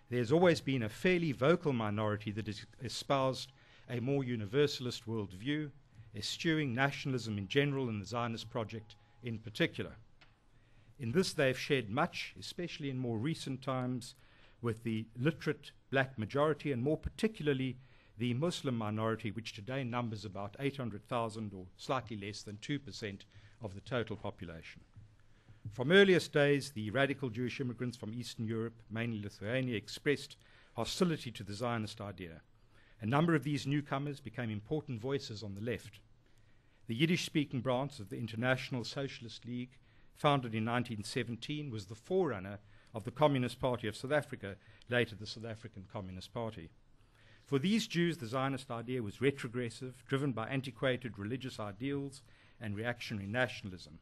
there's always been a fairly vocal minority that has espoused a more universalist worldview, eschewing nationalism in general and the Zionist project in particular. In this they have shared much, especially in more recent times, with the literate black majority and more particularly the Muslim minority, which today numbers about 800,000 or slightly less than 2% of the total population. From earliest days, the radical Jewish immigrants from Eastern Europe, mainly Lithuania, expressed hostility to the Zionist idea. A number of these newcomers became important voices on the left. The Yiddish-speaking branch of the International Socialist League, founded in 1917, was the forerunner of the Communist Party of South Africa, later the South African Communist Party. For these Jews, the Zionist idea was retrogressive, driven by antiquated religious ideals and reactionary nationalism.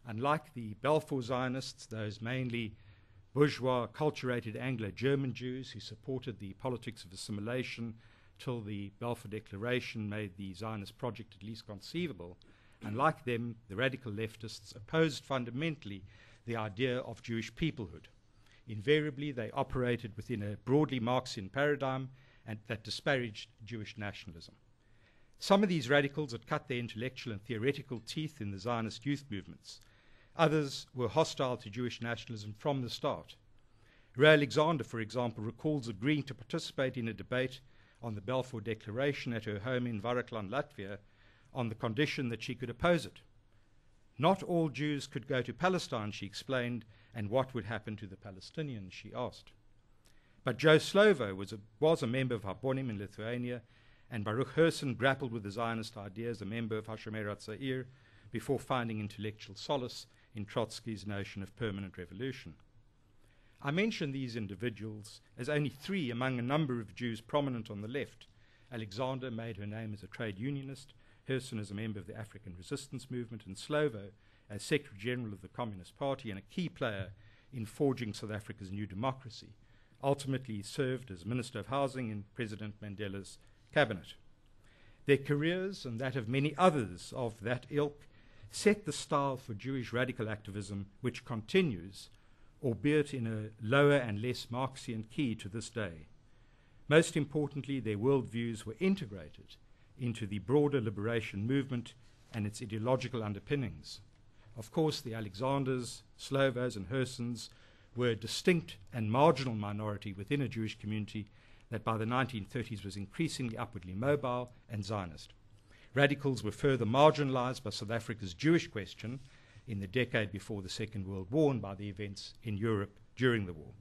Unlike the Balfour Zionists, those mainly bourgeois, acculturated Anglo-German Jews who supported the politics of assimilation till the Balfour Declaration made the Zionist project at least conceivable, unlike them, the radical leftists opposed fundamentally the idea of Jewish peoplehood. Invariably, they operated within a broadly Marxian paradigm and that disparaged Jewish nationalism. Some of these radicals had cut their intellectual and theoretical teeth in the Zionist youth movements. Others were hostile to Jewish nationalism from the start. Ray Alexander, for example, recalls agreeing to participate in a debate on the Balfour Declaration at her home in Varaklan, Latvia, on the condition that she could oppose it. Not all Jews could go to Palestine, she explained, and what would happen to the Palestinians, she asked. But Joe Slovo was a member of Habonim in Lithuania, and Baruch Herson grappled with the Zionist idea as a member of Hashomer HaTzair before finding intellectual solace in Trotsky's notion of permanent revolution. I mention these individuals as only three among a number of Jews prominent on the left. Alexander made her name as a trade unionist, Herson as a member of the African resistance movement, and Slovo as Secretary General of the Communist Party and a key player in forging South Africa's new democracy. Ultimately, he served as Minister of Housing in President Mandela's cabinet. Their careers, and that of many others of that ilk, set the style for Jewish radical activism, which continues, albeit in a lower and less Marxian key to this day. Most importantly, their worldviews were integrated into the broader liberation movement and its ideological underpinnings. Of course, the Alexanders, Slovos, and Hersons were a distinct and marginal minority within a Jewish community that by the 1930s was increasingly upwardly mobile and Zionist. Radicals were further marginalized by South Africa's Jewish question in the decade before the Second World War and by the events in Europe during the war.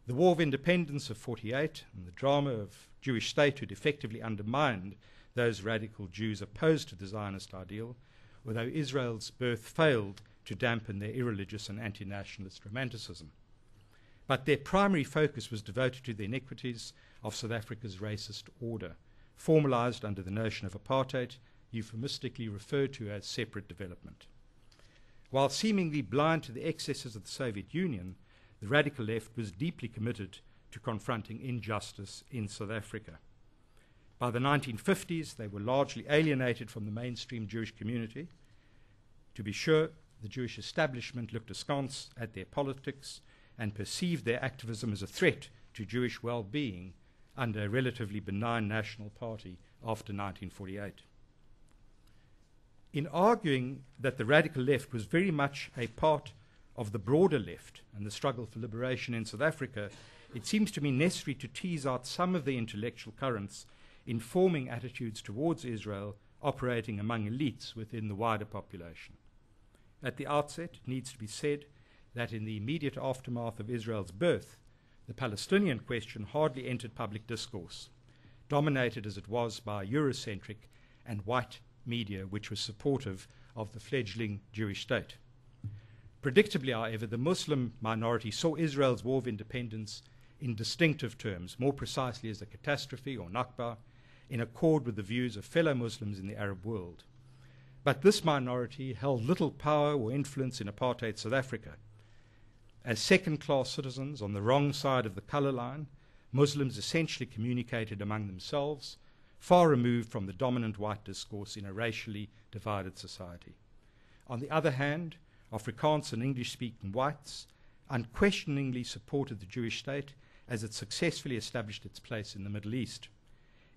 The War of Independence of 1948 and the drama of Jewish statehood effectively undermined those radical Jews opposed to the Zionist ideal, although Israel's birth failed to dampen their irreligious and anti-nationalist romanticism. But their primary focus was devoted to the iniquities of South Africa's racist order, formalized under the notion of apartheid, euphemistically referred to as separate development. While seemingly blind to the excesses of the Soviet Union, the radical left was deeply committed to confronting injustice in South Africa. By the 1950s, they were largely alienated from the mainstream Jewish community. To be sure, the Jewish establishment looked askance at their politics and perceived their activism as a threat to Jewish well-being under a relatively benign national party after 1948. In arguing that the radical left was very much a part of the broader left and the struggle for liberation in South Africa, it seems to me necessary to tease out some of the intellectual currents informing attitudes towards Israel operating among elites within the wider population. At the outset, it needs to be said that in the immediate aftermath of Israel's birth, the Palestinian question hardly entered public discourse, dominated as it was by Eurocentric and white media, which was supportive of the fledgling Jewish state. Predictably, however, the Muslim minority saw Israel's War of Independence in distinctive terms, more precisely as a catastrophe or Nakba, in accord with the views of fellow Muslims in the Arab world. But this minority held little power or influence in apartheid South Africa. As second-class citizens on the wrong side of the color line, Muslims essentially communicated among themselves, far removed from the dominant white discourse in a racially divided society. On the other hand, Afrikaans and English-speaking whites unquestioningly supported the Jewish state as it successfully established its place in the Middle East.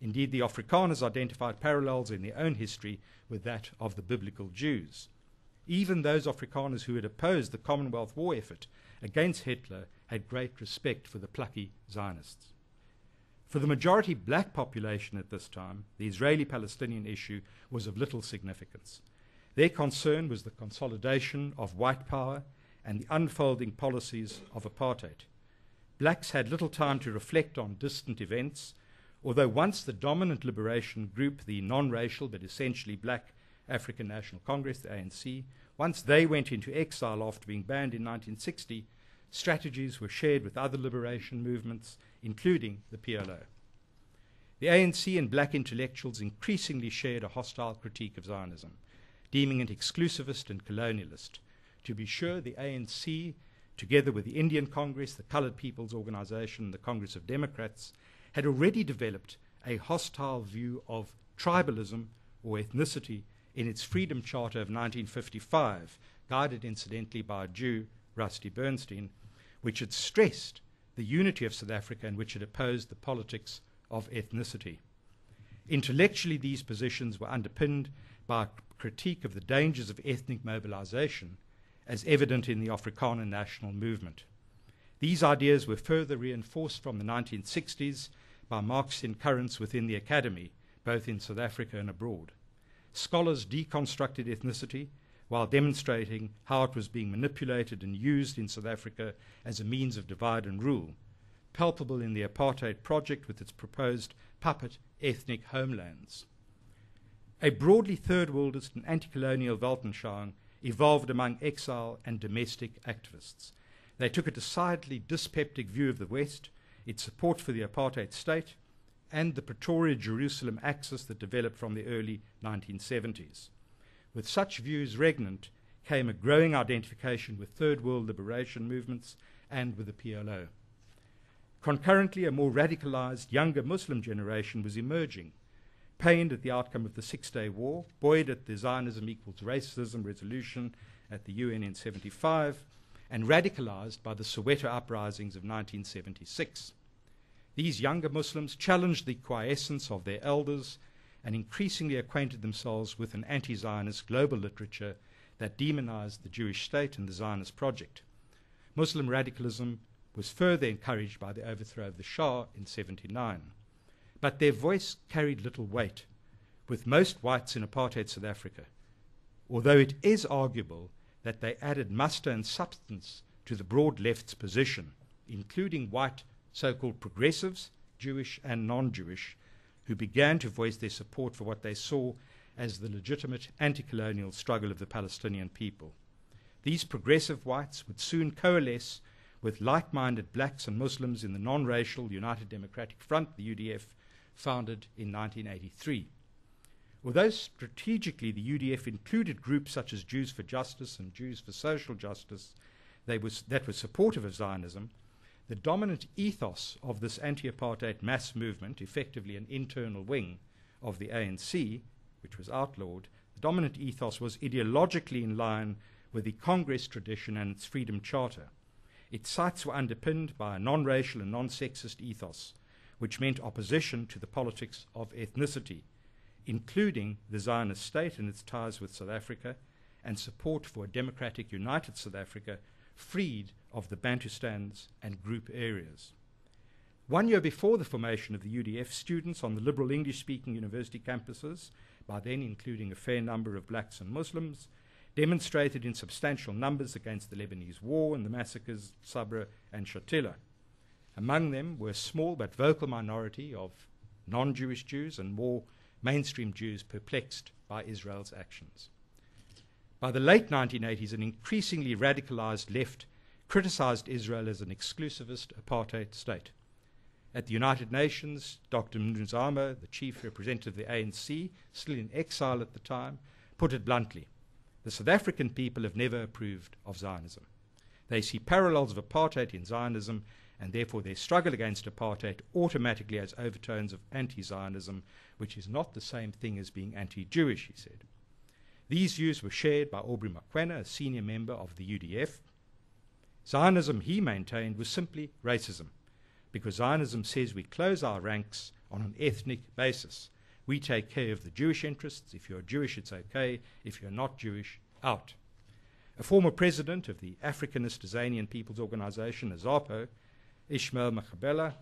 Indeed, the Afrikaners identified parallels in their own history with that of the biblical Jews. Even those Afrikaners who had opposed the Commonwealth war effort against Hitler had great respect for the plucky Zionists. For the majority black population at this time, the Israeli-Palestinian issue was of little significance. Their concern was the consolidation of white power and the unfolding policies of apartheid. Blacks had little time to reflect on distant events, although once the dominant liberation group, the non-racial but essentially black African National Congress, the ANC, once they went into exile after being banned in 1960, strategies were shared with other liberation movements, including the PLO. The ANC and black intellectuals increasingly shared a hostile critique of Zionism, deeming it exclusivist and colonialist. To be sure, the ANC, together with the Indian Congress, the Colored People's Organization, the Congress of Democrats, had already developed a hostile view of tribalism or ethnicity in its Freedom Charter of 1955, guided incidentally by a Jew, Rusty Bernstein, which had stressed the unity of South Africa and which had opposed the politics of ethnicity. Intellectually, these positions were underpinned by a critique of the dangers of ethnic mobilization, as evident in the Afrikaner national movement. These ideas were further reinforced from the 1960s by Marxian currents within the academy, both in South Africa and abroad. Scholars deconstructed ethnicity while demonstrating how it was being manipulated and used in South Africa as a means of divide and rule, palpable in the apartheid project with its proposed puppet ethnic homelands. A broadly third worldist and anti-colonial Weltanschauung evolved among exile and domestic activists. They took a decidedly dyspeptic view of the West, its support for the apartheid state, and the Pretoria-Jerusalem axis that developed from the early 1970s. With such views regnant, came a growing identification with Third World liberation movements and with the PLO. Concurrently, a more radicalized, younger Muslim generation was emerging, pained at the outcome of the Six-Day War, buoyed at the Zionism equals racism resolution at the UN in 1975, and radicalized by the Soweto uprisings of 1976. These younger Muslims challenged the quiescence of their elders and increasingly acquainted themselves with an anti-Zionist global literature that demonized the Jewish state and the Zionist project. Muslim radicalism was further encouraged by the overthrow of the Shah in 1979. But their voice carried little weight with most whites in apartheid South Africa, although it is arguable that they added muster and substance to the broad left's position, including white so-called progressives, Jewish and non-Jewish, who began to voice their support for what they saw as the legitimate anti-colonial struggle of the Palestinian people. These progressive whites would soon coalesce with like-minded blacks and Muslims in the non-racial United Democratic Front, the UDF, founded in 1983. Although strategically the UDF included groups such as Jews for Justice and Jews for Social Justice that were supportive of Zionism, the dominant ethos of this anti-apartheid mass movement, effectively an internal wing of the ANC, which was outlawed, the dominant ethos was ideologically in line with the Congress tradition and its Freedom Charter. Its sights were underpinned by a non-racial and non-sexist ethos, which meant opposition to the politics of ethnicity, including the Zionist state and its ties with South Africa, and support for a democratic united South Africa freed of the Bantustans and group areas. 1 year before the formation of the UDF, students on the liberal English-speaking university campuses, by then including a fair number of blacks and Muslims, demonstrated in substantial numbers against the Lebanese war and the massacres at Sabra and Shatila. Among them were a small but vocal minority of non-Jewish Jews and more mainstream Jews perplexed by Israel's actions. By the late 1980s, an increasingly radicalized left criticized Israel as an exclusivist apartheid state. At the United Nations, Dr. Mnuzama, the chief representative of the ANC, still in exile at the time, put it bluntly: the South African people have never approved of Zionism. They see parallels of apartheid in Zionism, and therefore their struggle against apartheid automatically has overtones of anti-Zionism, which is not the same thing as being anti-Jewish, he said. These views were shared by Aubrey Makwena, a senior member of the UDF. Zionism, he maintained, was simply racism, because Zionism says we close our ranks on an ethnic basis. We take care of the Jewish interests. If you're Jewish, it's okay. If you're not Jewish, out. A former president of the Africanist Tanzanian People's Organization, AZAPO, Ishmael Makhabela,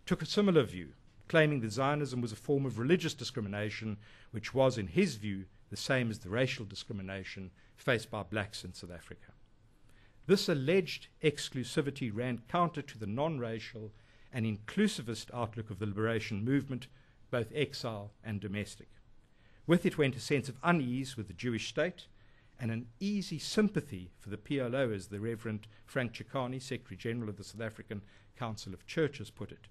took a similar view, claiming that Zionism was a form of religious discrimination, which was, in his view, the same as the racial discrimination faced by blacks in South Africa. This alleged exclusivity ran counter to the non-racial and inclusivist outlook of the liberation movement, both exile and domestic. With it went a sense of unease with the Jewish state and an easy sympathy for the PLO, as the Reverend Frank Chikane, Secretary General of the South African Council of Churches, put it.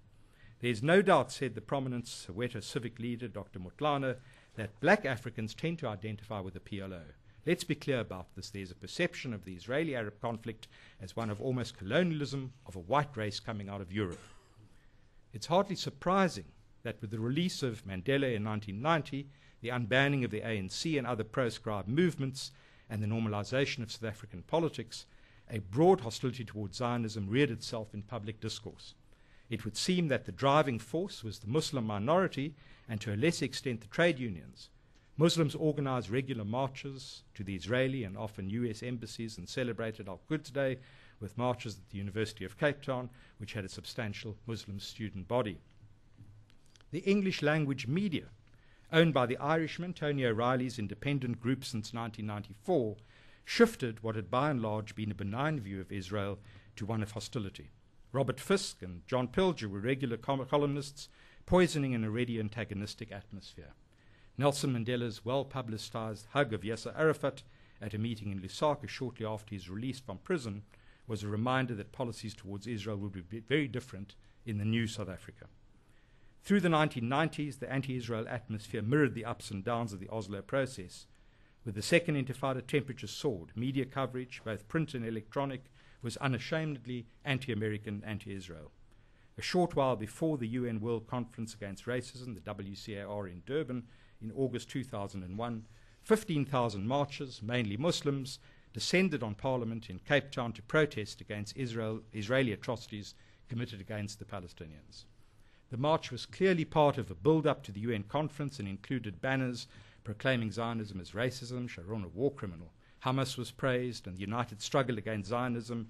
There is no doubt, said the prominent Soweto civic leader, Dr. Motlana, that black Africans tend to identify with the PLO. Let's be clear about this. There's a perception of the Israeli-Arab conflict as one of almost colonialism of a white race coming out of Europe. It's hardly surprising that with the release of Mandela in 1990, the unbanning of the ANC and other proscribed movements, and the normalization of South African politics, a broad hostility towards Zionism reared itself in public discourse. It would seem that the driving force was the Muslim minority, and to a lesser extent the trade unions. Muslims organized regular marches to the Israeli and often US embassies and celebrated Al-Quds Day with marches at the University of Capetown, which had a substantial Muslim student body. The English language media, owned by the Irishman Tony O'Reilly's independent group since 1994, shifted what had by and large been a benign view of Israel to one of hostility. Robert Fisk and John Pilger were regular columnists, poisoning an already antagonistic atmosphere. Nelson Mandela's well-publicized hug of Yasser Arafat at a meeting in Lusaka shortly after his release from prison was a reminder that policies towards Israel would be very different in the new South Africa. Through the 1990s, the anti-Israel atmosphere mirrored the ups and downs of the Oslo process. With the Second Intifada, temperatures soared. Media coverage, both print and electronic, was unashamedly anti-American, anti-Israel. A short while before the UN World Conference Against Racism, the WCAR in Durban, in August 2001, 15,000 marchers, mainly Muslims, descended on Parliament in Capetown to protest against Israeli atrocities committed against the Palestinians. The march was clearly part of a build-up to the UN conference and included banners proclaiming Zionism as racism, Sharon a war criminal. Hamas was praised, and the united struggle against Zionism,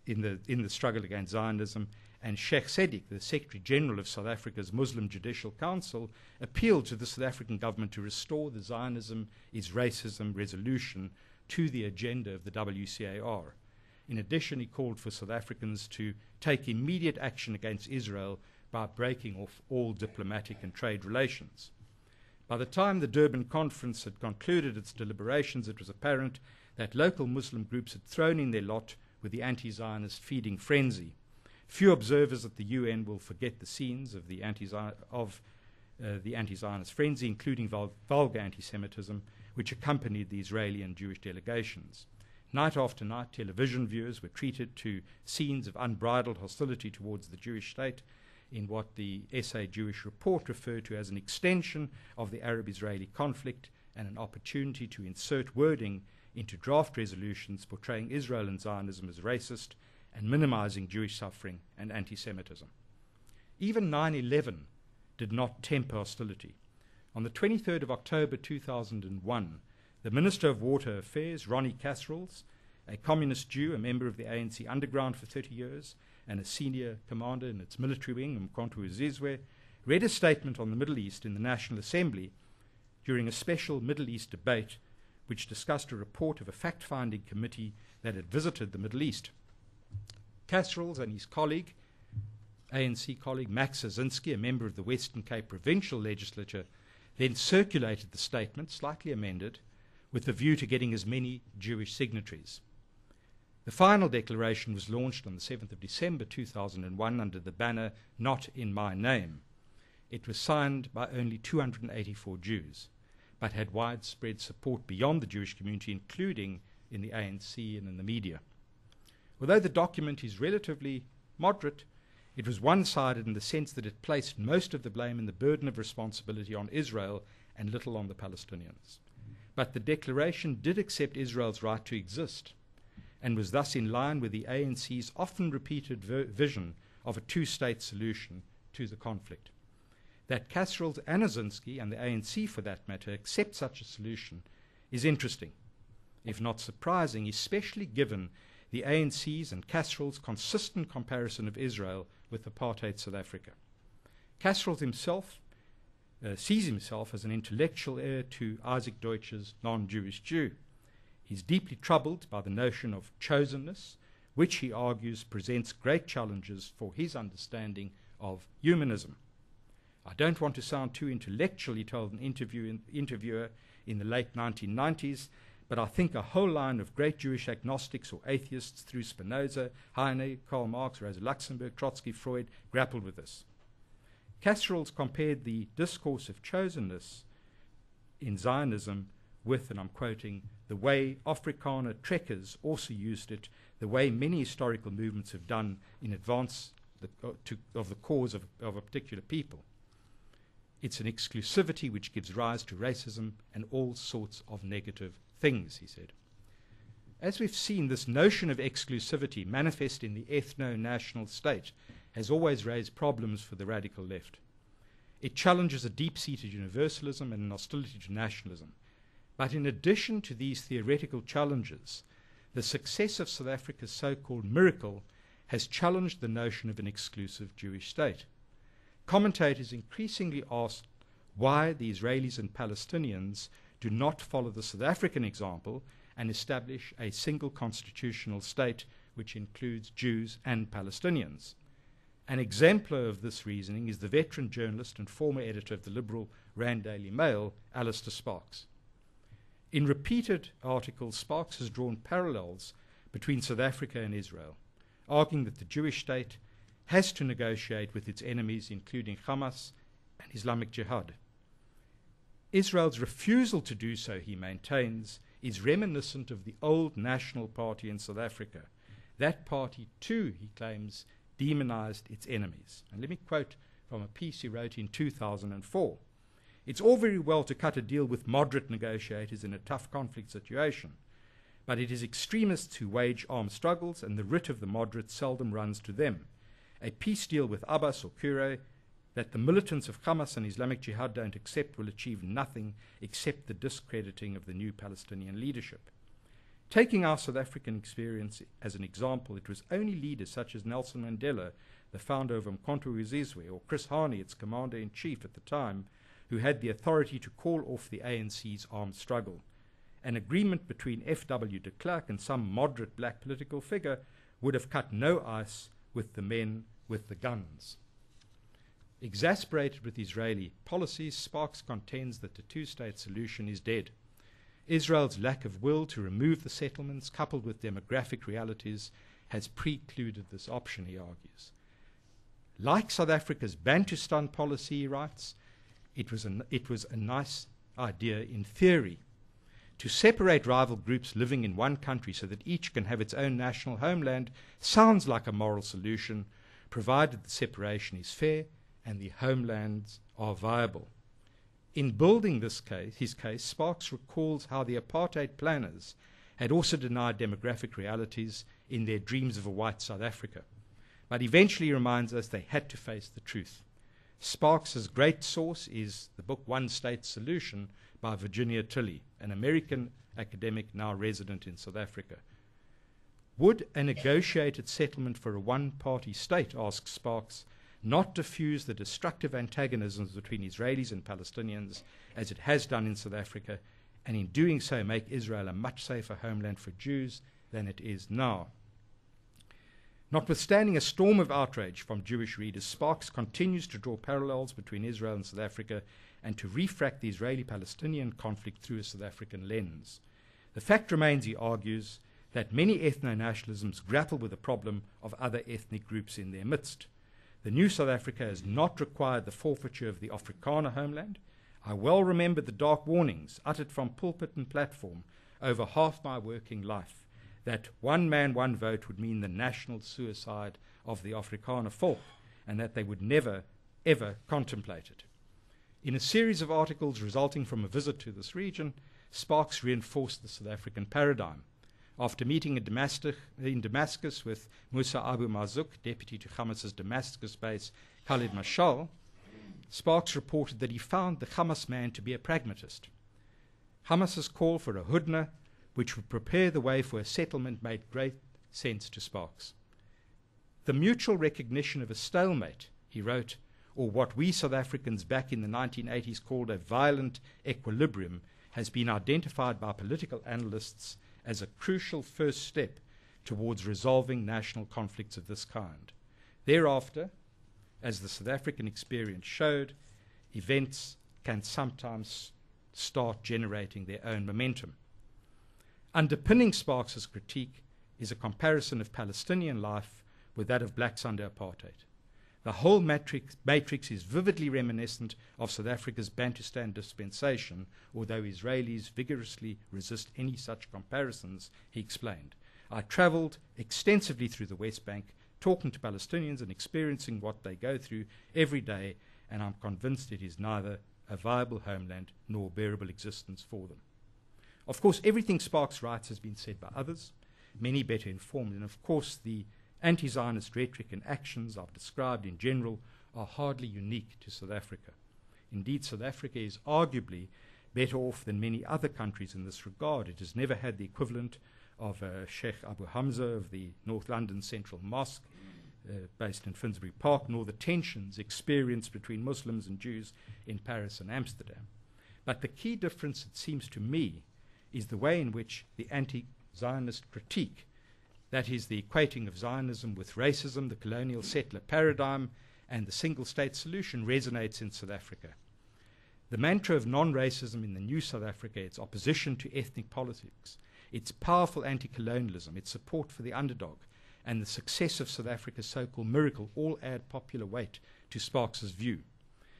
in the struggle against Zionism, and Sheikh Sadiq, the Secretary General of South Africa's Muslim Judicial Council, appealed to the South African government to restore the Zionism is racism resolution to the agenda of the WCAR. In addition, he called for South Africans to take immediate action against Israel by breaking off all diplomatic and trade relations. By the time the Durban conference had concluded its deliberations, it was apparent that local Muslim groups had thrown in their lot with the anti-Zionist feeding frenzy. Few observers at the UN will forget the scenes of the anti-Zionist frenzy, including vulgar anti-Semitism, which accompanied the Israeli and Jewish delegations. Night after night, television viewers were treated to scenes of unbridled hostility towards the Jewish state in what the SA Jewish Report referred to as an extension of the Arab-Israeli conflict and an opportunity to insert wording into draft resolutions portraying Israel and Zionism as racist and minimizing Jewish suffering and anti-Semitism. Even 9/11 did not temper hostility. On the 23rd of October 2001, the Minister of Water Affairs, Ronnie Kasrils, a communist Jew, a member of the ANC underground for 30 years, and a senior commander in its military wing, Mkhonto Zizwe, read a statement on the Middle East in the National Assembly during a special Middle East debate which discussed a report of a fact-finding committee that had visited the Middle East. Kasrils and his colleague, ANC colleague Max Azinski, a member of the Western Cape Provincial Legislature, then circulated the statement, slightly amended, with the view to getting as many Jewish signatories. The final declaration was launched on the 7th of December 2001 under the banner, "Not in my name." It was signed by only 284 Jews, but had widespread support beyond the Jewish community, including in the ANC and in the media. Although the document is relatively moderate, it was one-sided in the sense that it placed most of the blame and the burden of responsibility on Israel and little on the Palestinians. But the declaration did accept Israel's right to exist and was thus in line with the ANC's often repeated vision of a two-state solution to the conflict. That Kasrils and Azinski, and the ANC for that matter, accept such a solution is interesting, if not surprising, especially given the ANC's and Kasrils' consistent comparison of Israel with apartheid South Africa. Kasrils himself sees himself as an intellectual heir to Isaac Deutsch's non-Jewish Jew. He's deeply troubled by the notion of chosenness, which he argues presents great challenges for his understanding of humanism. I don't want to sound too intellectual, he told an interviewer in the late 1990s, but I think a whole line of great Jewish agnostics or atheists through Spinoza, Heine, Karl Marx, Rosa Luxemburg, Trotsky, Freud grappled with this. Kasrils compared the discourse of chosenness in Zionism with, and I'm quoting, the way Afrikaner trekkers also used it, the way many historical movements have done in advance of the cause of a particular people. It's an exclusivity which gives rise to racism and all sorts of negative things, he said. As we've seen, this notion of exclusivity manifest in the ethno-national state has always raised problems for the radical left. It challenges a deep-seated universalism and an hostility to nationalism. But in addition to these theoretical challenges, the success of South Africa's so-called miracle has challenged the notion of an exclusive Jewish state. Commentators increasingly ask why the Israelis and Palestinians do not follow the South African example and establish a single constitutional state which includes Jews and Palestinians. An exemplar of this reasoning is the veteran journalist and former editor of the liberal Rand Daily Mail, Alistair Sparks. In repeated articles, Sparks has drawn parallels between South Africa and Israel, arguing that the Jewish state has to negotiate with its enemies, including Hamas and Islamic Jihad. Israel's refusal to do so, he maintains, is reminiscent of the old National Party in South Africa. That party, too, he claims, demonized its enemies. And let me quote from a piece he wrote in 2004. It's all very well to cut a deal with moderate negotiators in a tough conflict situation, but it is extremists who wage armed struggles, and the writ of the moderates seldom runs to them. A peace deal with Abbas or Kure that the militants of Hamas and Islamic Jihad don't accept will achieve nothing except the discrediting of the new Palestinian leadership. Taking our South African experience as an example, it was only leaders such as Nelson Mandela, the founder of Umkhonto weSizwe, or Chris Hani, its commander-in-chief at the time, who had the authority to call off the ANC's armed struggle. An agreement between F.W. de Klerk and some moderate black political figure would have cut no ice with the men with the guns. Exasperated with Israeli policies, Sparks contends that the two-state solution is dead. Israel's lack of will to remove the settlements, coupled with demographic realities, has precluded this option, he argues. Like South Africa's Bantustan policy, he writes, it was a nice idea in theory. To separate rival groups living in one country so that each can have its own national homeland sounds like a moral solution, provided the separation is fair and the homelands are viable. In building his case, Sparks recalls how the apartheid planners had also denied demographic realities in their dreams of a white South Africa, but eventually reminds us they had to face the truth. Sparks's great source is the book One State Solution by Virginia Tilley, an American academic now resident in South Africa. Would a negotiated settlement for a one-party state, asks Sparks, not diffuse the destructive antagonisms between Israelis and Palestinians as it has done in South Africa, and in doing so make Israel a much safer homeland for Jews than it is now? Notwithstanding a storm of outrage from Jewish readers, Sparks continues to draw parallels between Israel and South Africa and to refract the Israeli-Palestinian conflict through a South African lens. The fact remains, he argues, that many ethno-nationalisms grapple with the problem of other ethnic groups in their midst. The new South Africa has not required the forfeiture of the Afrikaner homeland. I well remember the dark warnings uttered from pulpit and platform over half my working life that one man, one vote would mean the national suicide of the Afrikaner folk, and that they would never, ever contemplate it. In a series of articles resulting from a visit to this region, Sparks reinforced the South African paradigm. After meeting in Damascus with Musa Abu Marzouk, deputy to Hamas's Damascus base Khalid Mashal, Sparks reported that he found the Hamas man to be a pragmatist. Hamas's call for a hudna, which would prepare the way for a settlement, made great sense to Sparks. The mutual recognition of a stalemate, he wrote, or what we South Africans back in the 1980s called a violent equilibrium, has been identified by political analysts as a crucial first step towards resolving national conflicts of this kind. Thereafter, as the South African experience showed, events can sometimes start generating their own momentum. Underpinning Sparks's critique is a comparison of Palestinian life with that of blacks under apartheid. The whole matrix is vividly reminiscent of South Africa's Bantustan dispensation, although Israelis vigorously resist any such comparisons, he explained. I travelled extensively through the West Bank, talking to Palestinians and experiencing what they go through every day, and I'm convinced it is neither a viable homeland nor bearable existence for them. Of course, everything Sparks writes has been said by others, many better informed, and of course the anti-Zionist rhetoric and actions I've described in general are hardly unique to South Africa. Indeed, South Africa is arguably better off than many other countries in this regard. It has never had the equivalent of Sheikh Abu Hamza of the North London Central Mosque, based in Finsbury Park, nor the tensions experienced between Muslims and Jews in Paris and Amsterdam. But the key difference, it seems to me, is the way in which the anti-Zionist critique, that is, the equating of Zionism with racism, the colonial settler paradigm, and the single-state solution, resonates in South Africa. The mantra of non-racism in the new South Africa, its opposition to ethnic politics, its powerful anti-colonialism, its support for the underdog, and the success of South Africa's so-called miracle all add popular weight to Sparks's view.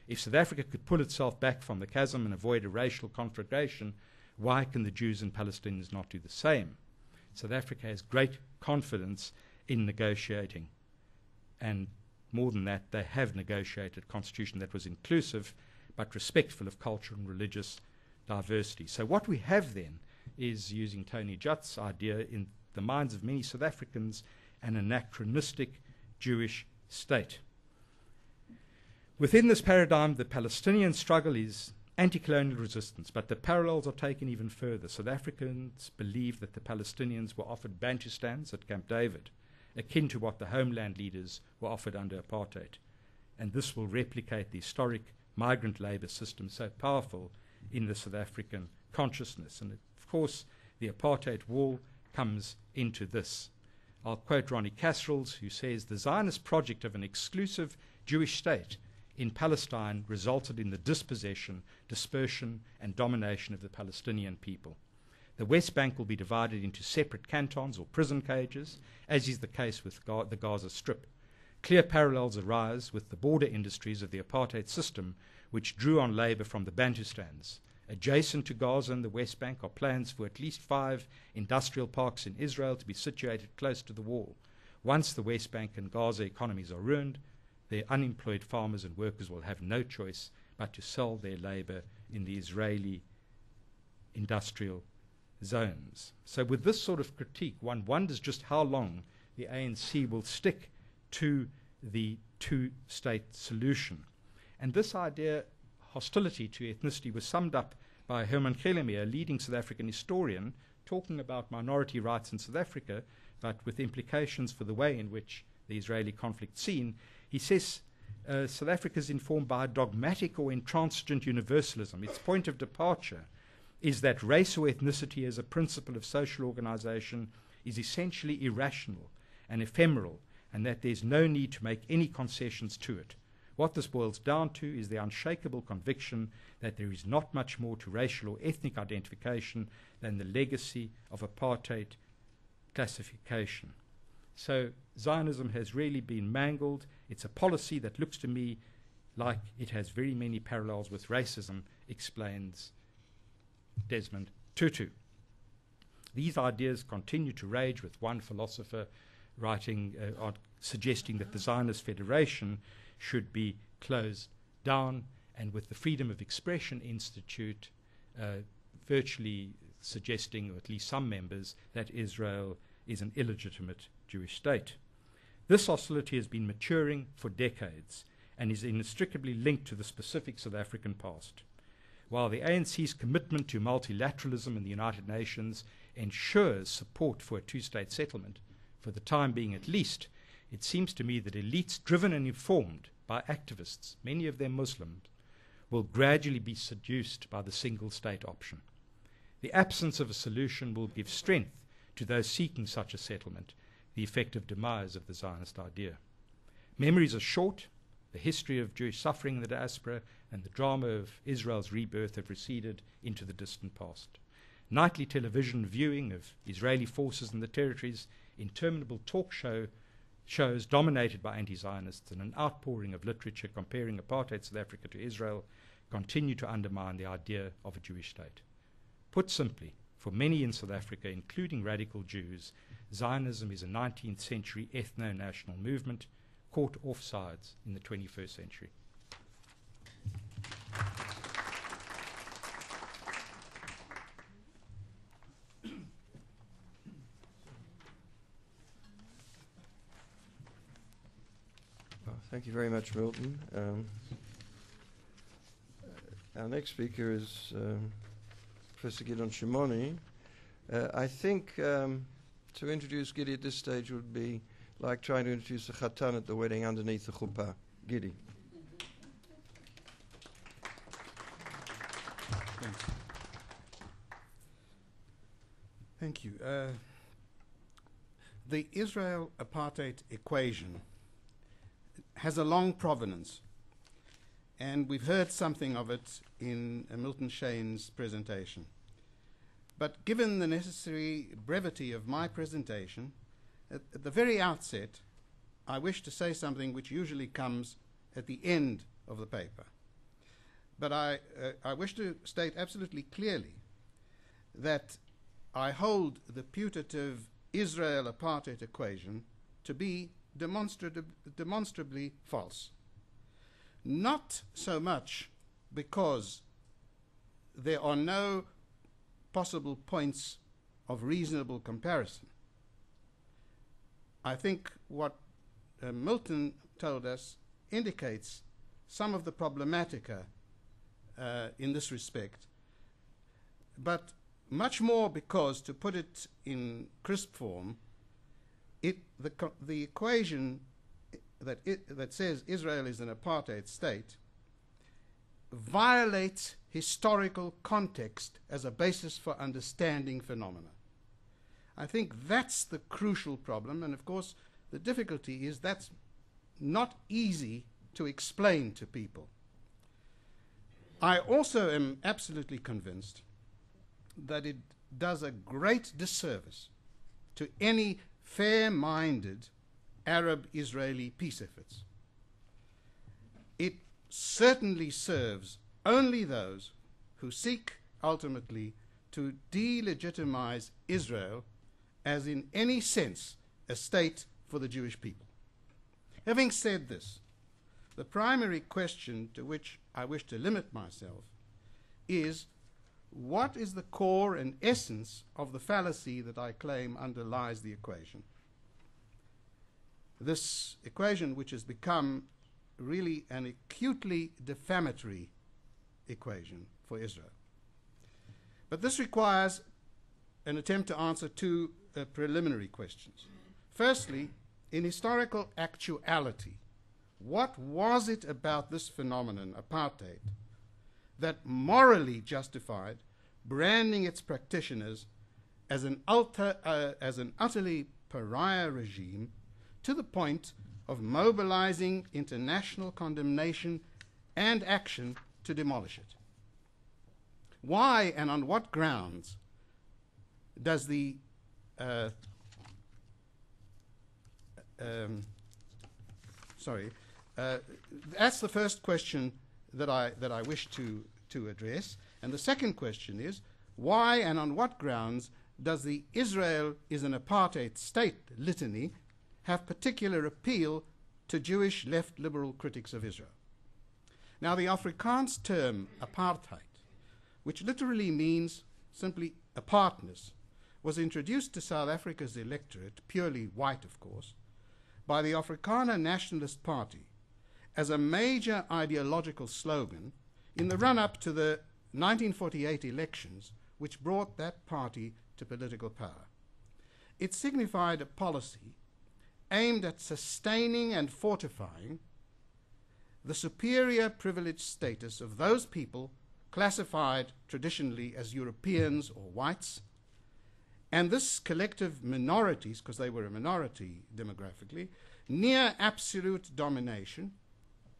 If South Africa could pull itself back from the chasm and avoid a racial conflagration, why can the Jews and Palestinians not do the same? South Africa has great confidence in negotiating. And more than that, they have negotiated a constitution that was inclusive but respectful of cultural and religious diversity. So what we have then is, using Tony Jutt's idea, in the minds of many South Africans, an anachronistic Jewish state. Within this paradigm, the Palestinian struggle is anti-colonial resistance, but the parallels are taken even further. South Africans believe that the Palestinians were offered Bantustans at Camp David, akin to what the homeland leaders were offered under apartheid. And this will replicate the historic migrant labor system so powerful in the South African consciousness. And of course, the apartheid wall comes into this. I'll quote Ronnie Casserels, who says, "The Zionist project of an exclusive Jewish state in Palestine resulted in the dispossession, dispersion, and domination of the Palestinian people. The West Bank will be divided into separate cantons or prison cages, as is the case with the Gaza Strip. Clear parallels arise with the border industries of the apartheid system, which drew on labor from the Bantustans. Adjacent to Gaza and the West Bank are plans for at least 5 industrial parks in Israel to be situated close to the wall. Once the West Bank and Gaza economies are ruined, their unemployed farmers and workers will have no choice but to sell their labor in the Israeli industrial zones." So with this sort of critique, one wonders just how long the ANC will stick to the two-state solution. And this idea, hostility to ethnicity, was summed up by Herman Gelemir, a leading South African historian, talking about minority rights in South Africa, but with implications for the way in which the Israeli conflict seen. He says South Africa is informed by a dogmatic or intransigent universalism. Its point of departure is that race or ethnicity as a principle of social organization is essentially irrational and ephemeral, and that there's no need to make any concessions to it. What this boils down to is the unshakable conviction that there is not much more to racial or ethnic identification than the legacy of apartheid classification. So Zionism has really been mangled. It's a policy that looks to me like it has very many parallels with racism, explains Desmond Tutu. These ideas continue to rage, with one philosopher writing, suggesting that the Zionist Federation should be closed down, and with the Freedom of Expression Institute virtually suggesting, or at least some members, that Israel is an illegitimate Jewish state. This hostility has been maturing for decades and is inextricably linked to the specific South African past. While the ANC's commitment to multilateralism in the United Nations ensures support for a two-state settlement, for the time being at least, it seems to me that elites driven and informed by activists, many of them Muslims, will gradually be seduced by the single-state option. The absence of a solution will give strength to those seeking such a settlement, the effective demise of the Zionist idea. Memories are short. The history of Jewish suffering in the diaspora and the drama of Israel's rebirth have receded into the distant past. Nightly television viewing of Israeli forces in the territories, interminable talk shows dominated by anti-Zionists, and an outpouring of literature comparing apartheid South Africa to Israel continue to undermine the idea of a Jewish state. Put simply, for many in South Africa, including radical Jews, Zionism is a 19th century ethno-national movement caught offsides in the 21st century. Well, thank you very much, Milton. Our next speaker is Professor Gideon Shimoni. I think to introduce Gidi at this stage would be like trying to introduce the Khatan at the wedding underneath the chuppah. Gidi. Thank you. The Israel-Apartheid equation has a long provenance, and we've heard something of it in Milton Shain's presentation. But given the necessary brevity of my presentation, at the very outset, I wish to say something which usually comes at the end of the paper. But I wish to state absolutely clearly that I hold the putative Israel-Apartheid equation to be demonstrably false. Not so much because there are no possible points of reasonable comparison. I think what Milton told us indicates some of the problematica in this respect, but much more because, to put it in crisp form, the equation that says Israel is an apartheid state violates historical context as a basis for understanding phenomena. I think that's the crucial problem, and of course the difficulty is that's not easy to explain to people. I also am absolutely convinced that it does a great disservice to any fair-minded Arab-Israeli peace efforts. It certainly serves only those who seek ultimately to delegitimize Israel as in any sense a state for the Jewish people. Having said this, the primary question to which I wish to limit myself is, what is the core and essence of the fallacy that I claim underlies the equation? This equation, which has become really an acutely defamatory equation for Israel. But this requires an attempt to answer two preliminary questions. Firstly, in historical actuality, what was it about this phenomenon, apartheid, that morally justified branding its practitioners as an utterly pariah regime to the point of mobilizing international condemnation and action to demolish it? Why and on what grounds does the that's the first question that I wish to address. And the second question is, why and on what grounds does the Israel is an apartheid state litany have particular appeal to Jewish left liberal critics of Israel? Now, the Afrikaans term apartheid, which literally means simply apartness, was introduced to South Africa's electorate, purely white of course, by the Afrikaner Nationalist Party as a major ideological slogan in the run-up to the 1948 elections, which brought that party to political power. It signified a policy aimed at sustaining and fortifying the superior privileged status of those people classified traditionally as Europeans or whites, and this collective minorities, because they were a minority demographically, near absolute domination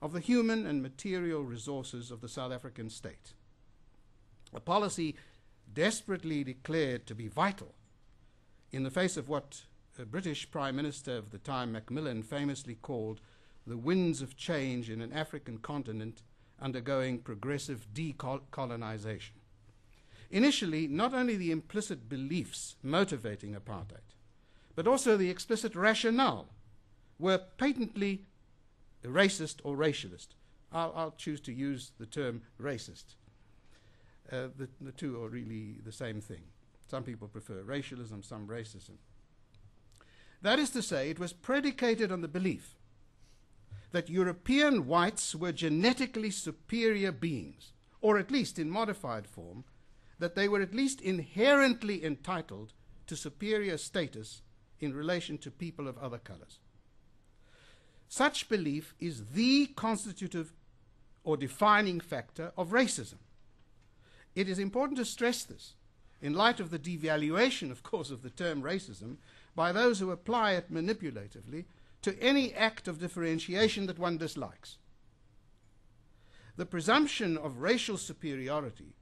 of the human and material resources of the South African state. A policy desperately declared to be vital in the face of what a British Prime Minister of the time, Macmillan, famously called the winds of change in an African continent undergoing progressive decolonization. Initially, not only the implicit beliefs motivating apartheid, but also the explicit rationale were patently racist or racialist. I'll choose to use the term racist. The two are really the same thing. Some people prefer racialism, some racism. That is to say, it was predicated on the belief that European whites were genetically superior beings, or at least in modified form, that they were at least inherently entitled to superior status in relation to people of other colors. Such belief is the constitutive or defining factor of racism. It is important to stress this in light of the devaluation, of course, of the term racism by those who apply it manipulatively to any act of differentiation that one dislikes. The presumption of racial superiority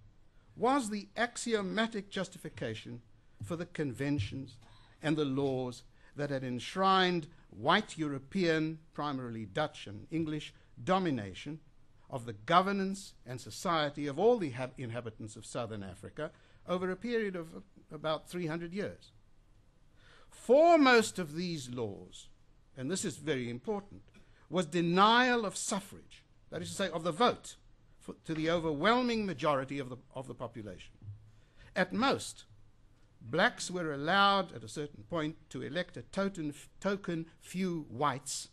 was the axiomatic justification for the conventions and the laws that had enshrined white European, primarily Dutch and English, domination of the governance and society of all the inhabitants of southern Africa over a period of about 300 years. Foremost of these laws, and this is very important, was denial of suffrage, that is to say, of the vote, to the overwhelming majority of the population. At most, blacks were allowed at a certain point to elect a token few whites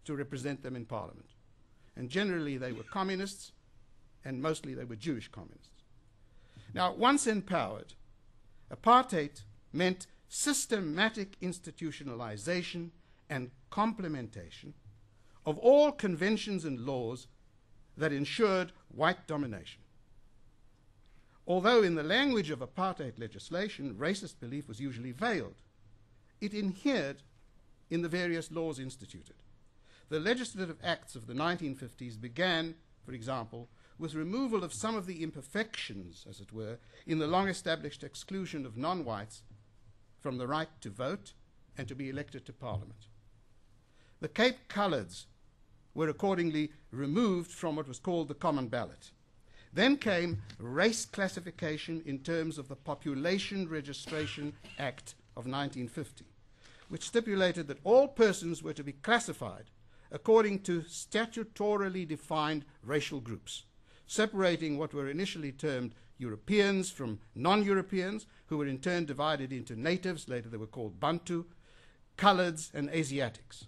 to represent them in parliament. And generally they were communists, and mostly they were Jewish communists. Now, once empowered, apartheid meant systematic institutionalization and complementation of all conventions and laws that ensured white domination. Although in the language of apartheid legislation, racist belief was usually veiled, it inhered in the various laws instituted. The legislative acts of the 1950s began, for example, with removal of some of the imperfections, as it were, in the long-established exclusion of non-whites from the right to vote and to be elected to parliament. The Cape Coloureds were accordingly removed from what was called the common ballot. Then came race classification in terms of the Population Registration Act of 1950, which stipulated that all persons were to be classified according to statutorily defined racial groups, separating what were initially termed Europeans from non-Europeans, who were in turn divided into natives, later they were called Bantu, coloureds, and Asiatics.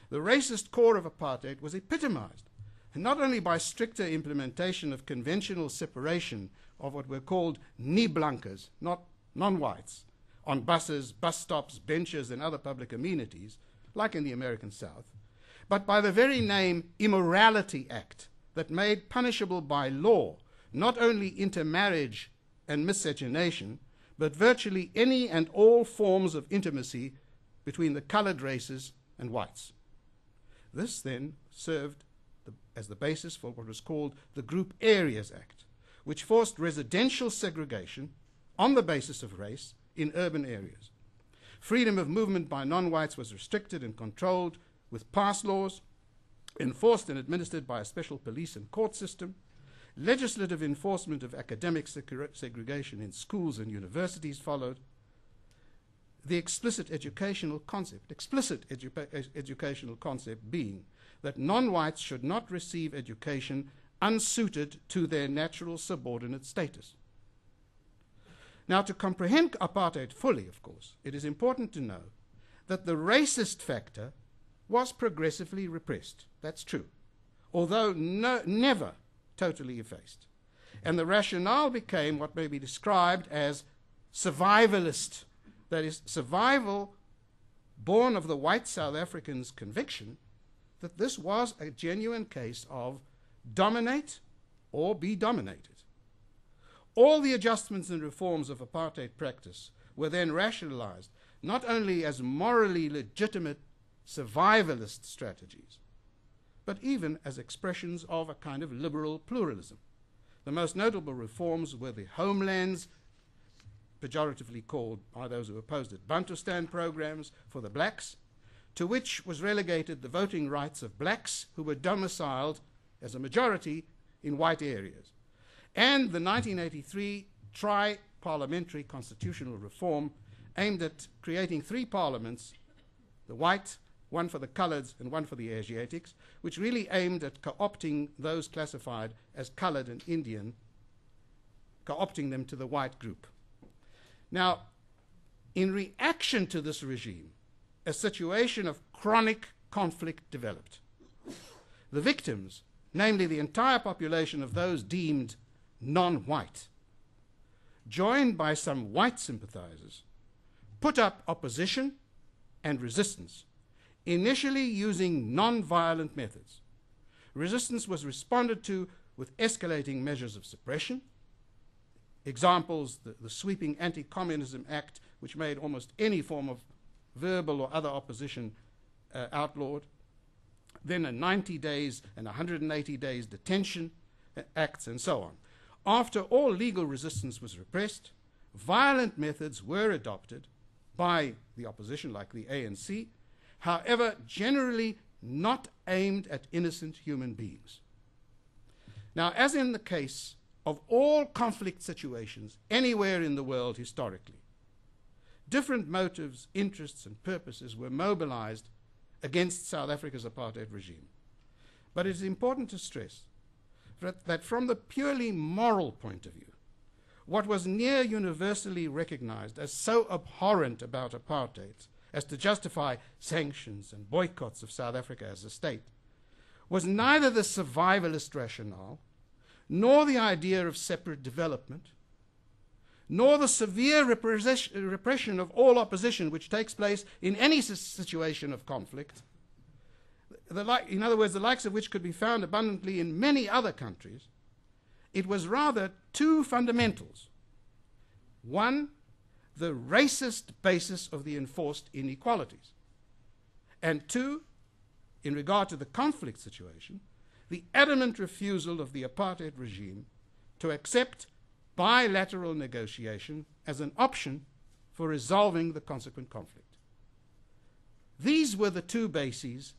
The racist core of apartheid was epitomized, not only by stricter implementation of conventional separation of what were called nie blankes, not non-whites, on buses, bus stops, benches, and other public amenities, like in the American South, but by the very name Immorality Act that made punishable by law not only intermarriage and miscegenation, but virtually any and all forms of intimacy between the colored races and whites. This then served as the basis for what was called the Group Areas Act, which forced residential segregation on the basis of race in urban areas. Freedom of movement by non-whites was restricted and controlled with pass laws, enforced and administered by a special police and court system. Legislative enforcement of academic segregation in schools and universities followed. The explicit educational concept being that non-whites should not receive education unsuited to their natural subordinate status. Now, to comprehend apartheid fully, of course, it is important to know that the racist factor was progressively repressed. That's true, although never totally effaced. And the rationale became what may be described as survivalist. That is, survival born of the white South Africans' conviction that this was a genuine case of dominate or be dominated. All the adjustments and reforms of apartheid practice were then rationalized not only as morally legitimate survivalist strategies, but even as expressions of a kind of liberal pluralism. The most notable reforms were the homelands, pejoratively called by those who opposed it Bantustan programs for the blacks, to which was relegated the voting rights of blacks who were domiciled as a majority in white areas, and the 1983 tri-parliamentary constitutional reform aimed at creating 3 parliaments, the white, one for the coloureds and one for the Asiatics, which really aimed at co-opting those classified as coloured and Indian, co-opting them to the white group. Now, in reaction to this regime, a situation of chronic conflict developed. The victims, namely the entire population of those deemed non-white, joined by some white sympathizers, put up opposition and resistance, initially using non-violent methods. Resistance was responded to with escalating measures of suppression. Examples, the sweeping Anti-Communism Act, which made almost any form of verbal or other opposition outlawed. Then a 90 days and 180 days detention acts and so on. After all legal resistance was repressed, violent methods were adopted by the opposition, like the ANC, however, generally not aimed at innocent human beings. Now, as in the case of all conflict situations anywhere in the world historically, different motives, interests, and purposes were mobilized against South Africa's apartheid regime. But it is important to stress that from the purely moral point of view, what was near universally recognized as so abhorrent about apartheid as to justify sanctions and boycotts of South Africa as a state was neither the survivalist rationale, nor the idea of separate development, nor the severe repression of all opposition which takes place in any situation of conflict, in other words, the likes of which could be found abundantly in many other countries. It was rather two fundamentals. One, the racist basis of the enforced inequalities. And two, in regard to the conflict situation, the adamant refusal of the apartheid regime to accept bilateral negotiation as an option for resolving the consequent conflict. These were the two bases,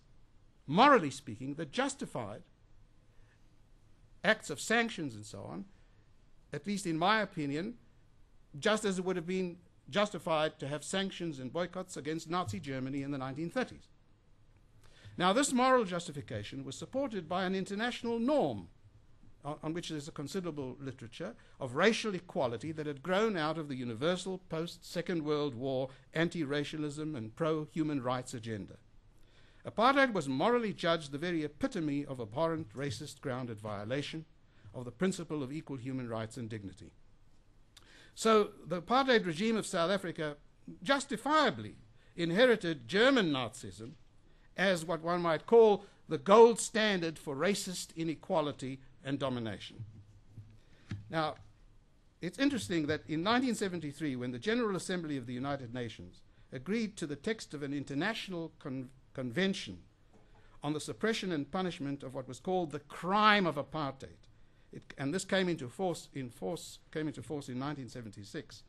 morally speaking, that justified acts of sanctions and so on, at least in my opinion, just as it would have been justified to have sanctions and boycotts against Nazi Germany in the 1930s. Now, this moral justification was supported by an international norm on which there's a considerable literature of racial equality that had grown out of the universal post-Second World War anti-racialism and pro-human rights agenda. Apartheid was morally judged the very epitome of abhorrent racist grounded violation of the principle of equal human rights and dignity. So the apartheid regime of South Africa justifiably inherited German Nazism as what one might call the gold standard for racist inequality and domination. Now, it's interesting that in 1973, when the General Assembly of the United Nations agreed to the text of an international convention on the suppression and punishment of what was called the crime of apartheid, and this came into force in 1976.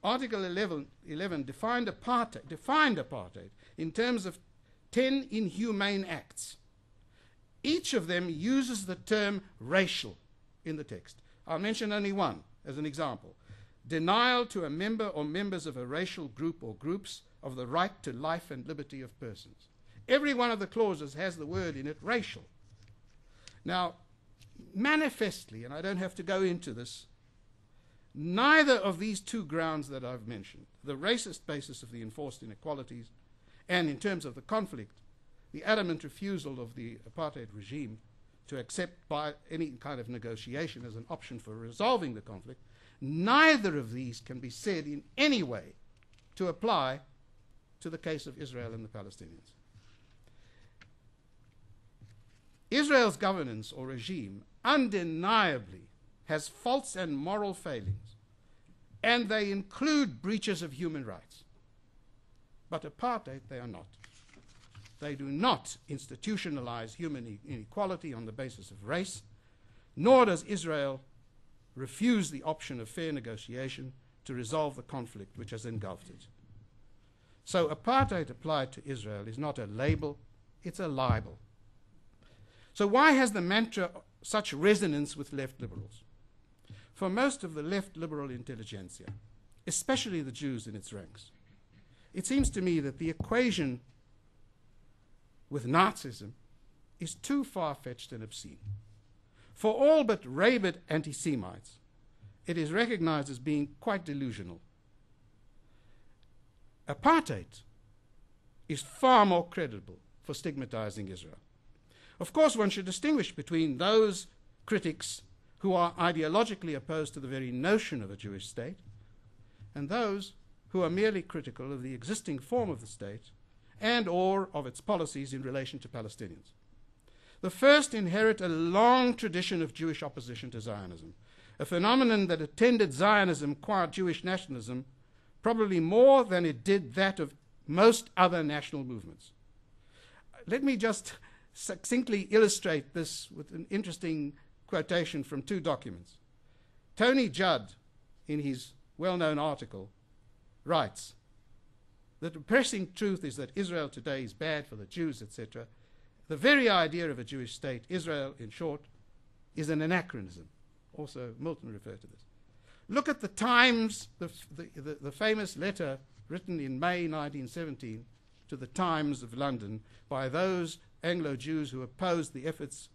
Article 11 defined apartheid in terms of 10 inhumane acts. Each of them uses the term racial in the text. I'll mention only one as an example. Denial to a member or members of a racial group or groups of the right to life and liberty of persons. Every one of the clauses has the word in it, racial. Now, manifestly, and I don't have to go into this, neither of these two grounds that I've mentioned, the racist basis of the enforced inequalities, and in terms of the conflict, the adamant refusal of the apartheid regime to accept by any kind of negotiation as an option for resolving the conflict, neither of these can be said in any way to apply to the case of Israel and the Palestinians. Israel's governance or regime undeniably has faults and moral failings, and they include breaches of human rights. But apartheid, they are not. They do not institutionalize human inequality on the basis of race, nor does Israel refuse the option of fair negotiation to resolve the conflict which has engulfed it. So apartheid applied to Israel is not a label, it's a libel. So why has the mantra such resonance with left liberals? For most of the left liberal intelligentsia, especially the Jews in its ranks, it seems to me that the equation with Nazism is too far-fetched and obscene. For all but rabid anti-Semites, it is recognized as being quite delusional. Apartheid is far more credible for stigmatizing Israel. Of course, one should distinguish between those critics who are ideologically opposed to the very notion of a Jewish state and those who are merely critical of the existing form of the state and or of its policies in relation to Palestinians. The first inherit a long tradition of Jewish opposition to Zionism, a phenomenon that attended Zionism qua Jewish nationalism probably more than it did that of most other national movements. Let me just succinctly illustrate this with an interesting quotation from two documents. Tony Judd, in his well-known article, writes, "The depressing truth is that Israel today is bad for the Jews, etc. The very idea of a Jewish state, Israel, in short, is an anachronism. Also, Milton referred to this. Look at the Times, the famous letter written in May 1917 to the Times of London by those Anglo-Jews who opposed the efforts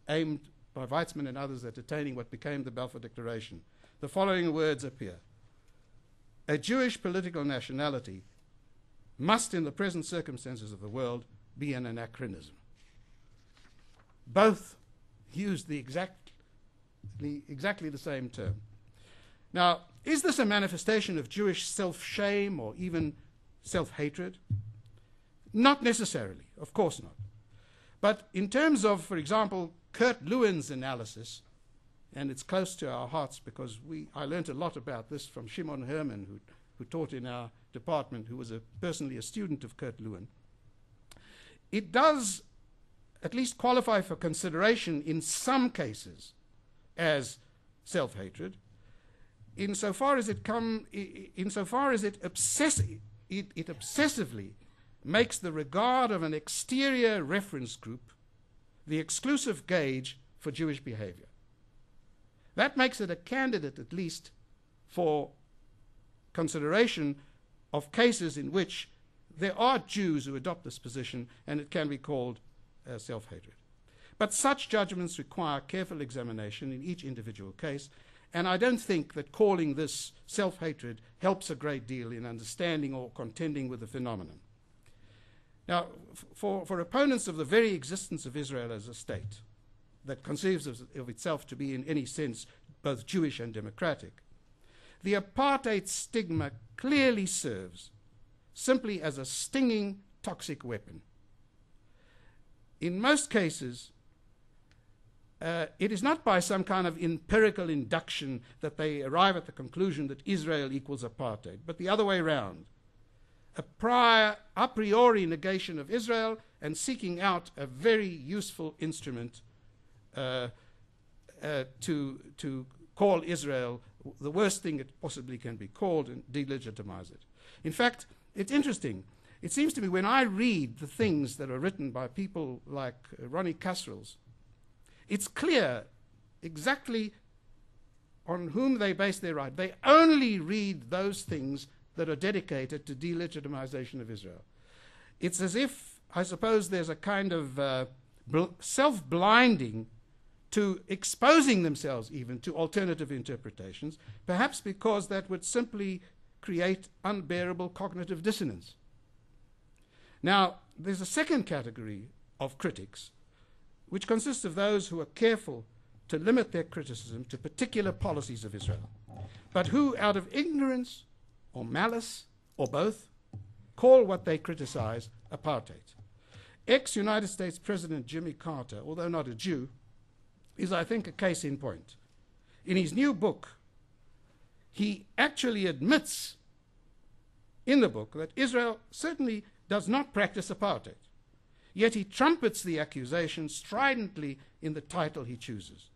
aimed by Weizmann and others at attaining what became the Balfour Declaration. The following words appear. A Jewish political nationality must, in the present circumstances of the world, be an anachronism. Both used the exactly the same term. Now, is this a manifestation of Jewish self-shame or even self-hatred? Not necessarily, of course not. But in terms of, for example, Kurt Lewin's analysis, and it's close to our hearts because I learned a lot about this from Shimon Lerman, who taught in our department, who was personally a student of Kurt Lewin. It does at least qualify for consideration in some cases as self-hatred, insofar as it obsessively makes the regard of an exterior reference group the exclusive gauge for Jewish behavior. That makes it a candidate, at least, for consideration of cases in which there are Jews who adopt this position, and it can be called self-hatred. But such judgments require careful examination in each individual case, and I don't think that calling this self-hatred helps a great deal in understanding or contending with the phenomenon. Now, for opponents of the very existence of Israel as a state that conceives of itself to be in any sense both Jewish and democratic, the apartheid stigma clearly serves simply as a stinging, toxic weapon. In most cases, it is not by some kind of empirical induction that they arrive at the conclusion that Israel equals apartheid, but the other way around. A priori negation of Israel and seeking out a very useful instrument to call Israel the worst thing it possibly can be called and delegitimize it. In fact, it's interesting. It seems to me when I read the things that are written by people like Ronnie Kasrils, it's clear exactly on whom they base their right. They only read those things that are dedicated to delegitimization of Israel. It's as if, I suppose, there's a kind of self-blinding to exposing themselves even to alternative interpretations, perhaps because that would simply create unbearable cognitive dissonance. Now, there's a second category of critics, which consists of those who are careful to limit their criticism to particular policies of Israel, but who, out of ignorance or malice, or both, call what they criticize apartheid. Ex-United States President Jimmy Carter, although not a Jew, is, I think, a case in point. In his new book, he actually admits in the book that Israel certainly does not practice apartheid, yet he trumpets the accusation stridently in the title he chooses.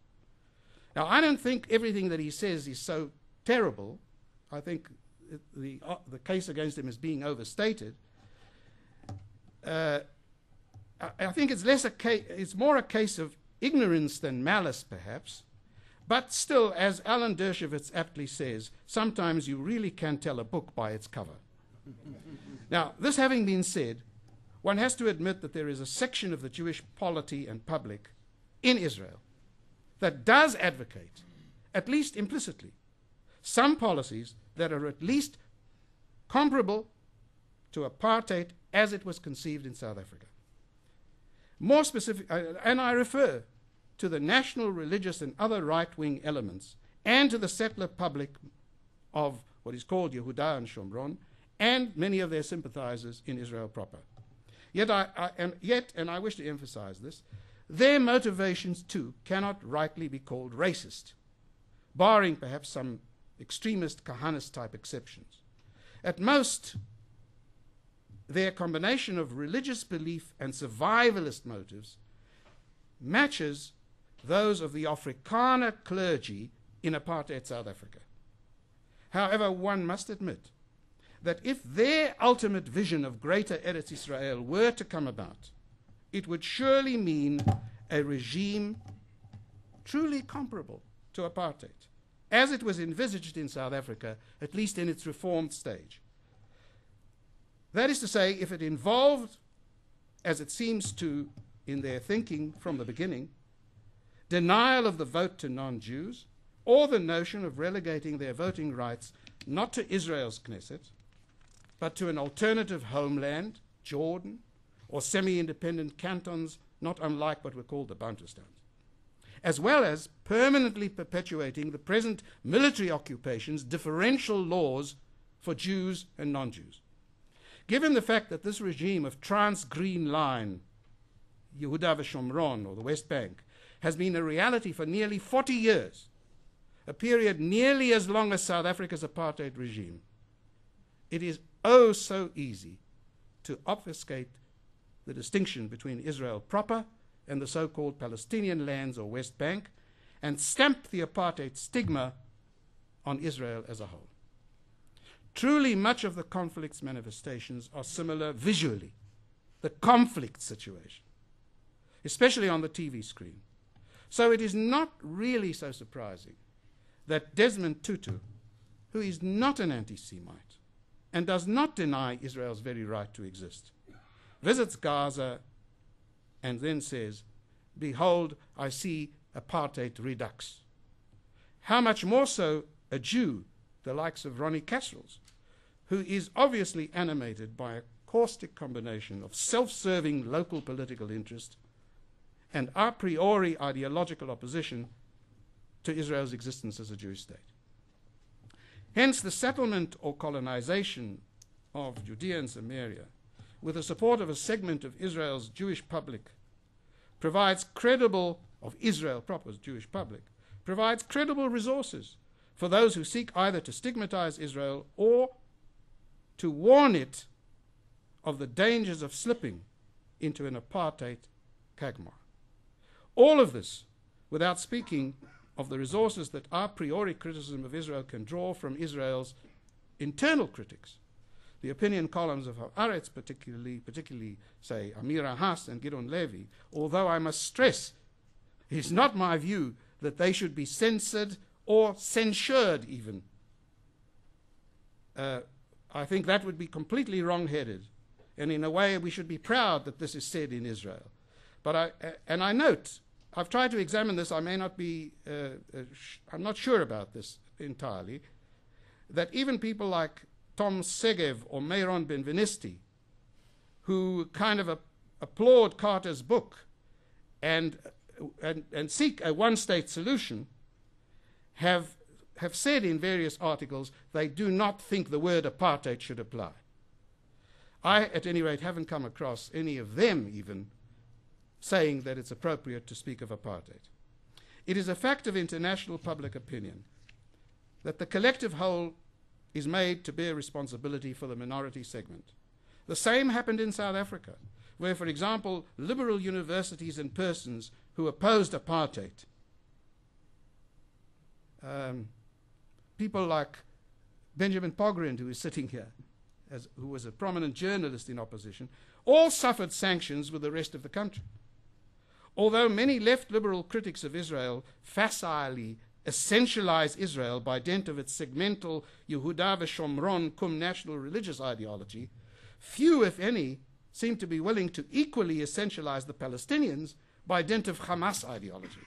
Now, I don't think everything that he says is so terrible. I think the case against him is being overstated. I think it's more a case of ignorance than malice, perhaps. But still, as Alan Dershowitz aptly says, sometimes you really can tell a book by its cover. Now, this having been said, one has to admit that there is a section of the Jewish polity and public in Israel that does advocate, at least implicitly, some policies that are at least comparable to apartheid as it was conceived in South Africa. More specific, and I refer to the national, religious, and other right-wing elements, and to the settler public of what is called Yehuda and Shomron, and many of their sympathizers in Israel proper. Yet, and I wish to emphasize this, their motivations too cannot rightly be called racist, barring perhaps some extremist Kahanist-type exceptions. At most, their combination of religious belief and survivalist motives matches those of the Afrikaner clergy in apartheid South Africa. However, one must admit that if their ultimate vision of greater Eretz Israel were to come about, it would surely mean a regime truly comparable to apartheid, as it was envisaged in South Africa, at least in its reformed stage. That is to say, if it involved, as it seems to in their thinking from the beginning, denial of the vote to non-Jews, or the notion of relegating their voting rights not to Israel's Knesset, but to an alternative homeland, Jordan, or semi-independent cantons not unlike what were called the Bantustans, as well as permanently perpetuating the present military occupation's differential laws for Jews and non-Jews. Given the fact that this regime of trans-Green Line, Yehuda v'Shomron, or the West Bank, has been a reality for nearly 40 years, a period nearly as long as South Africa's apartheid regime, it is oh so easy to obfuscate the distinction between Israel proper and the so-called Palestinian lands or West Bank, and stamp the apartheid stigma on Israel as a whole. Truly, much of the conflict's manifestations are similar visually. The conflict situation, especially on the TV screen. So it is not really so surprising that Desmond Tutu, who is not an anti-Semite and does not deny Israel's very right to exist, visits Gaza and then says, "Behold, I see apartheid redux." How much more so a Jew, the likes of Ronnie Cassells, who is obviously animated by a caustic combination of self-serving local political interest and a priori ideological opposition to Israel's existence as a Jewish state. Hence, the settlement or colonization of Judea and Samaria, with the support of a segment of Israel's Jewish public, provides credible resources for those who seek either to stigmatize Israel or to warn it of the dangers of slipping into an apartheid quagmire. All of this without speaking of the resources that a priori criticism of Israel can draw from Israel's internal critics. The opinion columns of Haaretz, particularly say Amira Haas and Gideon Levy, although I must stress, it is not my view that they should be censored or censured even. I think that would be completely wrong-headed, and in a way we should be proud that this is said in Israel. But I note, I've tried to examine this, I may not be, I'm not sure about this entirely, that even people like Tom Segev or Meron Benvenisti, who kind of applaud Carter's book and seek a one-state solution, have said in various articles they do not think the word apartheid should apply. I, at any rate, haven't come across any of them even saying that it's appropriate to speak of apartheid. It is a fact of international public opinion that the collective whole is made to bear responsibility for the minority segment. The same happened in South Africa, where, for example, liberal universities and persons who opposed apartheid, people like Benjamin Pogrind, who is sitting here, who was a prominent journalist in opposition, all suffered sanctions with the rest of the country. Although many left liberal critics of Israel facilely essentialize Israel by dint of its segmental Yehuda v'Shomron cum national religious ideology, few, if any, seem to be willing to equally essentialize the Palestinians by dint of Hamas ideology.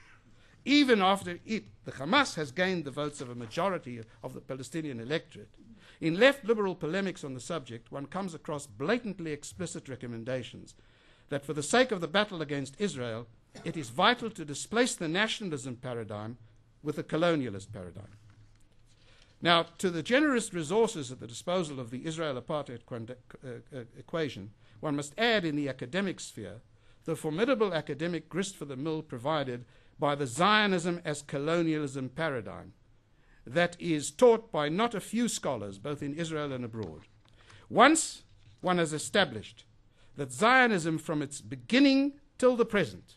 Even after the Hamas has gained the votes of a majority of the Palestinian electorate. In left liberal polemics on the subject, one comes across blatantly explicit recommendations that for the sake of the battle against Israel, it is vital to displace the nationalism paradigm with the colonialist paradigm. Now, to the generous resources at the disposal of the Israel-Apartheid equation, one must add in the academic sphere the formidable academic grist for the mill provided by the Zionism as colonialism paradigm that is taught by not a few scholars, both in Israel and abroad. Once one has established that Zionism from its beginning till the present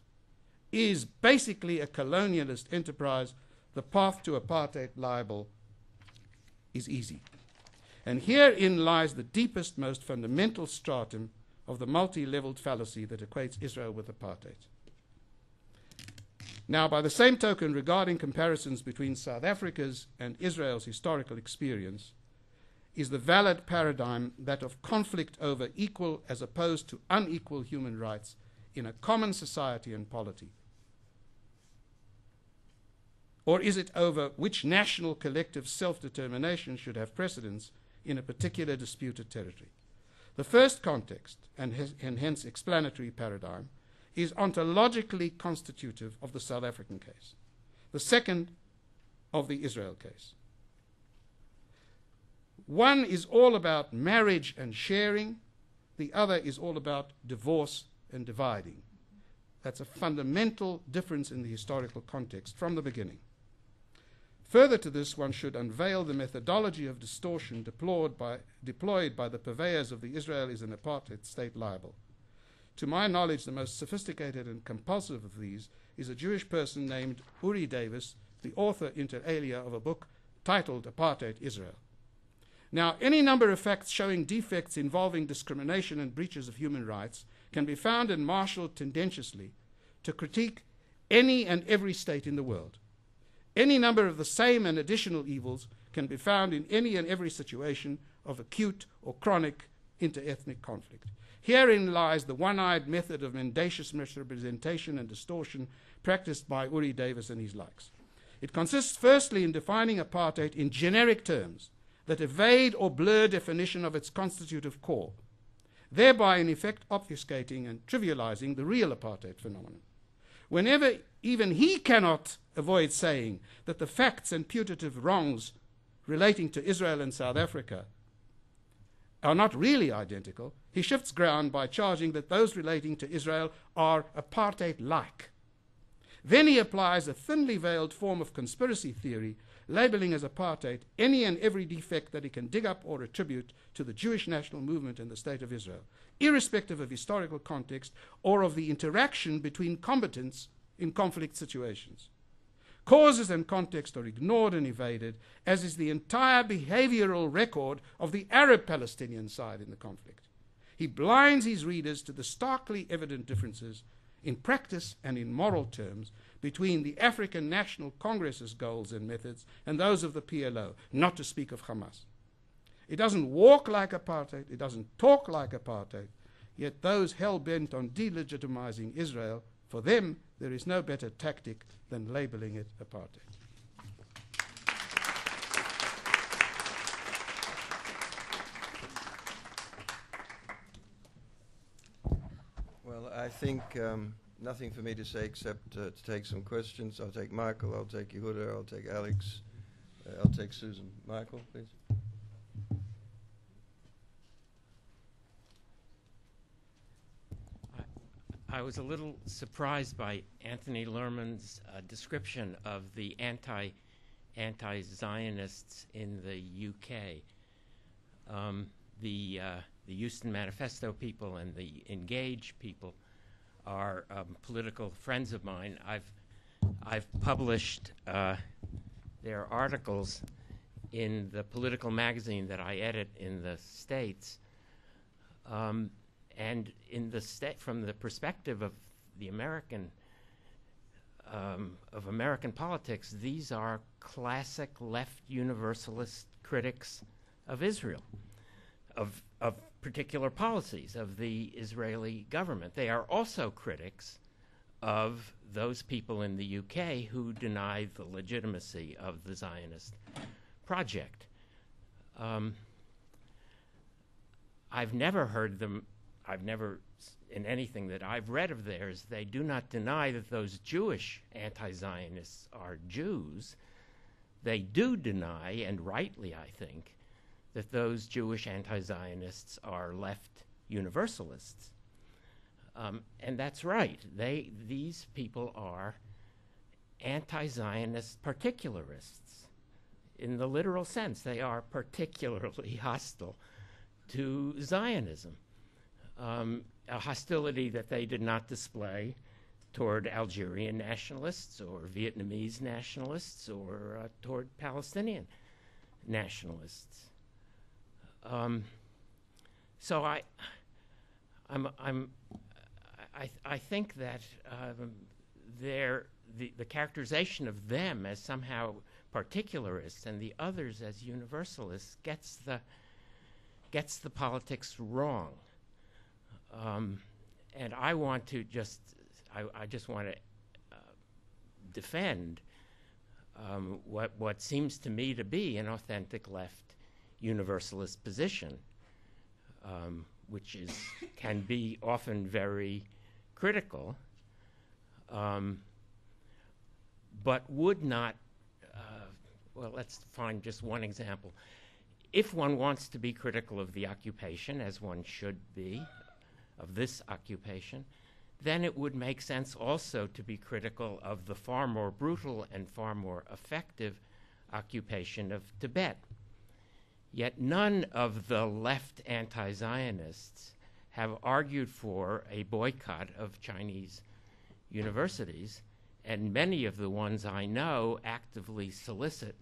is basically a colonialist enterprise, the path to apartheid liable is easy. And herein lies the deepest, most fundamental stratum of the multi-leveled fallacy that equates Israel with apartheid. Now, by the same token, regarding comparisons between South Africa's and Israel's historical experience, is the valid paradigm that of conflict over equal as opposed to unequal human rights in a common society and polity? Or is it over which national collective self-determination should have precedence in a particular disputed territory? The first context, and hence explanatory paradigm, is ontologically constitutive of the South African case. The second, of the Israel case. One is all about marriage and sharing. The other is all about divorce and dividing. That's a fundamental difference in the historical context from the beginning. Further to this, one should unveil the methodology of distortion deployed by the purveyors of the Israel is an apartheid state libel. To my knowledge, the most sophisticated and compulsive of these is a Jewish person named Uri Davis, the author inter alia of a book titled Apartheid Israel. Now, any number of facts showing defects involving discrimination and breaches of human rights can be found and marshaled tendentiously to critique any and every state in the world. Any number of the same and additional evils can be found in any and every situation of acute or chronic inter-ethnic conflict. Herein lies the one-eyed method of mendacious misrepresentation and distortion practiced by Uri Davis and his likes. It consists firstly in defining apartheid in generic terms that evade or blur definition of its constitutive core, thereby in effect obfuscating and trivializing the real apartheid phenomenon. Whenever even he cannot avoid saying that the facts and putative wrongs relating to Israel and South Africa are not really identical, he shifts ground by charging that those relating to Israel are apartheid-like. Then he applies a thinly veiled form of conspiracy theory, labeling as apartheid any and every defect that he can dig up or attribute to the Jewish national movement and the State of Israel, irrespective of historical context or of the interaction between combatants in conflict situations. Causes and context are ignored and evaded, as is the entire behavioral record of the Arab-Palestinian side in the conflict. He blinds his readers to the starkly evident differences in practice and in moral terms between the African National Congress's goals and methods and those of the PLO, not to speak of Hamas. It doesn't walk like apartheid, it doesn't talk like apartheid, yet those hell-bent on delegitimizing Israel, for them, there is no better tactic than labeling it apartheid. Well, I think nothing for me to say except to take some questions. I'll take Michael, I'll take Yehuda, I'll take Alex, I'll take Susan. Michael, please. I was a little surprised by Antony Lerman's description of the anti-Zionists in the UK. The Houston Manifesto people and the Engage people are political friends of mine. I've published their articles in the political magazine that I edit in the States. And in the from the perspective of the American politics, these are classic left universalist critics of Israel, of particular policies of the Israeli government. They are also critics of those people in the UK who deny the legitimacy of the Zionist project. I've never heard them. In anything that I've read of theirs, they do not deny that those Jewish anti-Zionists are Jews. They do deny, and rightly I think, that those Jewish anti-Zionists are left universalists. And that's right. These people are anti-Zionist particularists. In the literal sense, they are particularly hostile to Zionism. A hostility that they did not display toward Algerian nationalists or Vietnamese nationalists or toward Palestinian nationalists. So I think that the characterization of them as somehow particularists and the others as universalists gets the politics wrong. And I want to I just want to defend what seems to me to be an authentic left universalist position, which can be often very critical, but would not. Well, let's find just one example. If one wants to be critical of the occupation, as one should be, of this occupation, then it would make sense also to be critical of the far more brutal and far more effective occupation of Tibet. Yet none of the left anti-Zionists have argued for a boycott of Chinese universities, and many of the ones I know actively solicit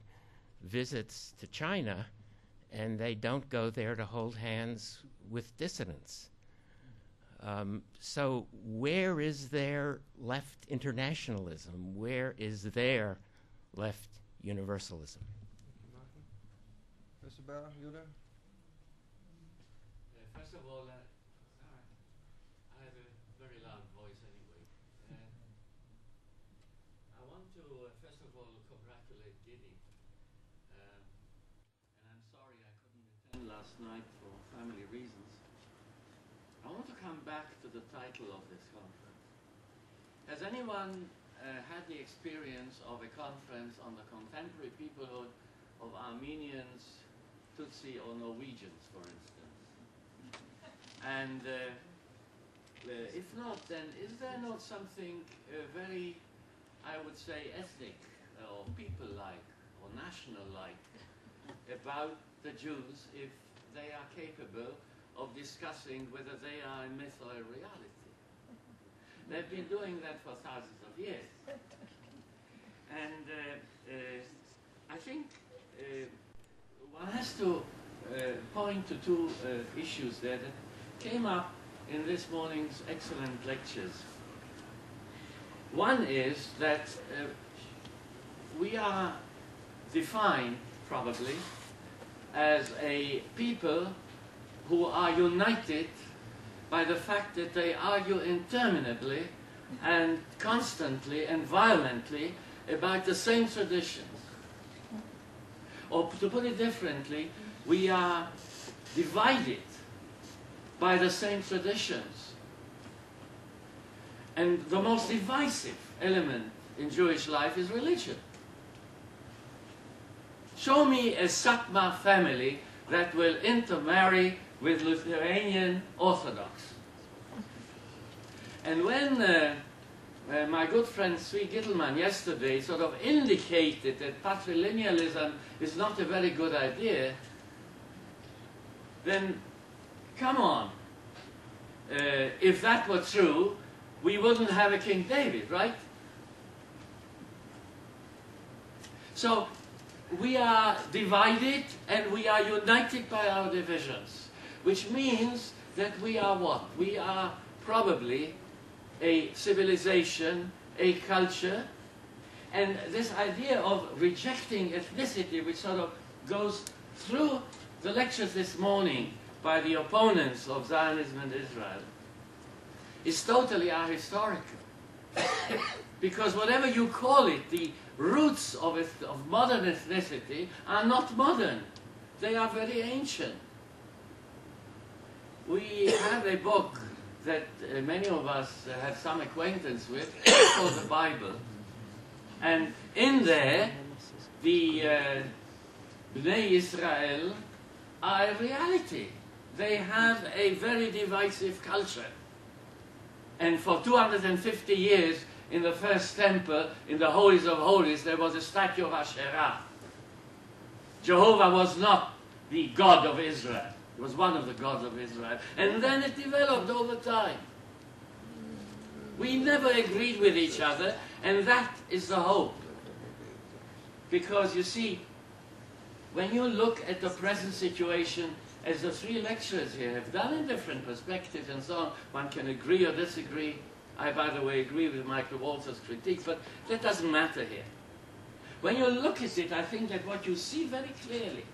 visits to China, and they don't go there to hold hands with dissidents. So where is their left internationalism? Where is their left universalism? Professor Bauer, Yuda? First of all, I have a very loud voice anyway. I want to, first of all, congratulate Gideon. And I'm sorry I couldn't attend last night for family reasons. I want to come back to the title of this conference. Has anyone had the experience of a conference on the contemporary peoplehood of Armenians, Tutsi, or Norwegians, for instance? And if not, then is there not something very, I would say, ethnic or people-like or national-like about the Jews if they are capable of discussing whether they are a myth or a reality? They've been doing that for thousands of years. And I think one has to point to two issues there that came up in this morning's excellent lectures. One is that we are defined, probably, as a people who are united by the fact that they argue interminably and constantly and violently about the same traditions. Or to put it differently, we are divided by the same traditions. And the most divisive element in Jewish life is religion. Show me a Satmar family that will intermarry with Lithuanian Orthodox. And when my good friend Svi Gittleman yesterday sort of indicated that patrilinealism is not a very good idea, then come on. If that were true, we wouldn't have a King David, right? So we are divided and we are united by our divisions, which means that we are what? We are probably a civilization, a culture, and this idea of rejecting ethnicity, which sort of goes through the lectures this morning by the opponents of Zionism and Israel, is totally ahistorical. Because whatever you call it, the roots of modern ethnicity are not modern. They are very ancient. We have a book that many of us have some acquaintance with, called the Bible. And in there, the Bnei Israel are a reality. They have a very divisive culture. And for 250 years, in the first temple, in the Holies of Holies, there was a statue of Asherah. Jehovah was not the God of Israel. It was one of the gods of Israel. And then it developed over time. We never agreed with each other, and that is the hope. Because you see, when you look at the present situation, as the three lecturers here have done in different perspectives and so on, one can agree or disagree. I, by the way, agree with Michael Walter's critique, but that doesn't matter here. When you look at it, I think that what you see very clearly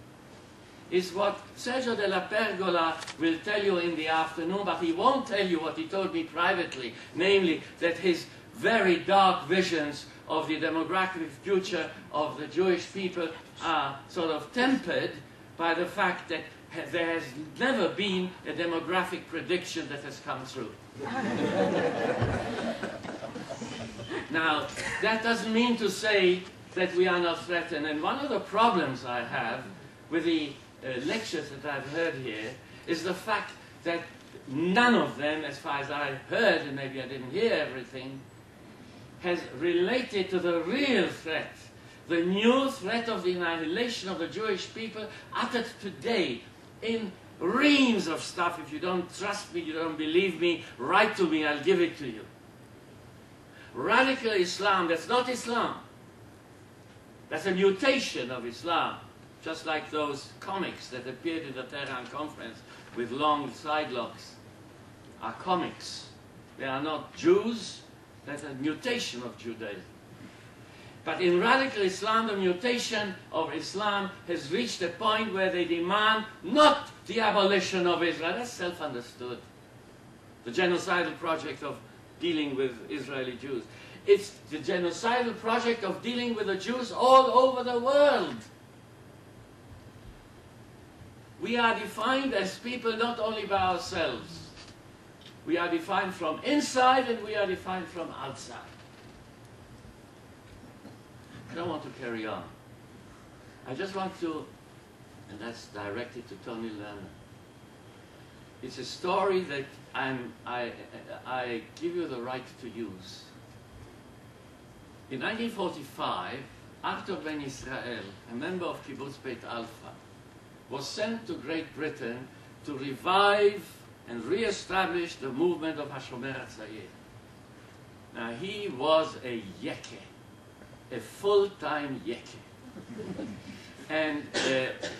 is what Sergio della Pergola will tell you in the afternoon, but he won't tell you what he told me privately, namely that his very dark visions of the demographic future of the Jewish people are sort of tempered by the fact that there has never been a demographic prediction that has come true. Now, that doesn't mean to say that we are not threatened. And one of the problems I have with the lectures that I've heard here is the fact that none of them, as far as I heard, and maybe I didn't hear everything, has related to the real threat, the new threat of the annihilation of the Jewish people uttered today in reams of stuff. If you don't trust me, you don't believe me, write to me, I'll give it to you. Radical Islam, that's not Islam. That's a mutation of Islam, just like those comics that appeared in the Tehran conference with long sidelocks are comics. They are not Jews, that's a mutation of Judaism. But in radical Islam, the mutation of Islam has reached a point where they demand not the abolition of Israel. That's self-understood. The genocidal project of dealing with Israeli Jews. It's the genocidal project of dealing with the Jews all over the world. We are defined as people not only by ourselves. We are defined from inside and we are defined from outside. I don't want to carry on. I just want to, and that's directed to Tony Lerman. It's a story that I give you the right to use. In 1945, Arthur Ben Israel, a member of Kibbutz Beit Alpha, was sent to Great Britain to revive and re-establish the movement of HaShomer HaTzayir. Now, he was a yeke, a full-time yeke. And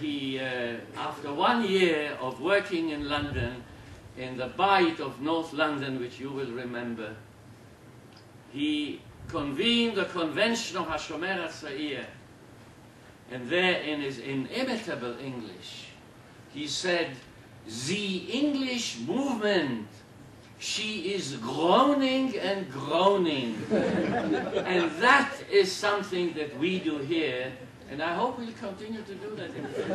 he, after 1 year of working in London, in the Bayit of North London, which you will remember, he convened the convention of HaShomer HaTzayir. And there, in his inimitable English, he said, "The English movement, she is groaning and groaning." And that is something that we do here, and I hope we'll continue to do that in the future.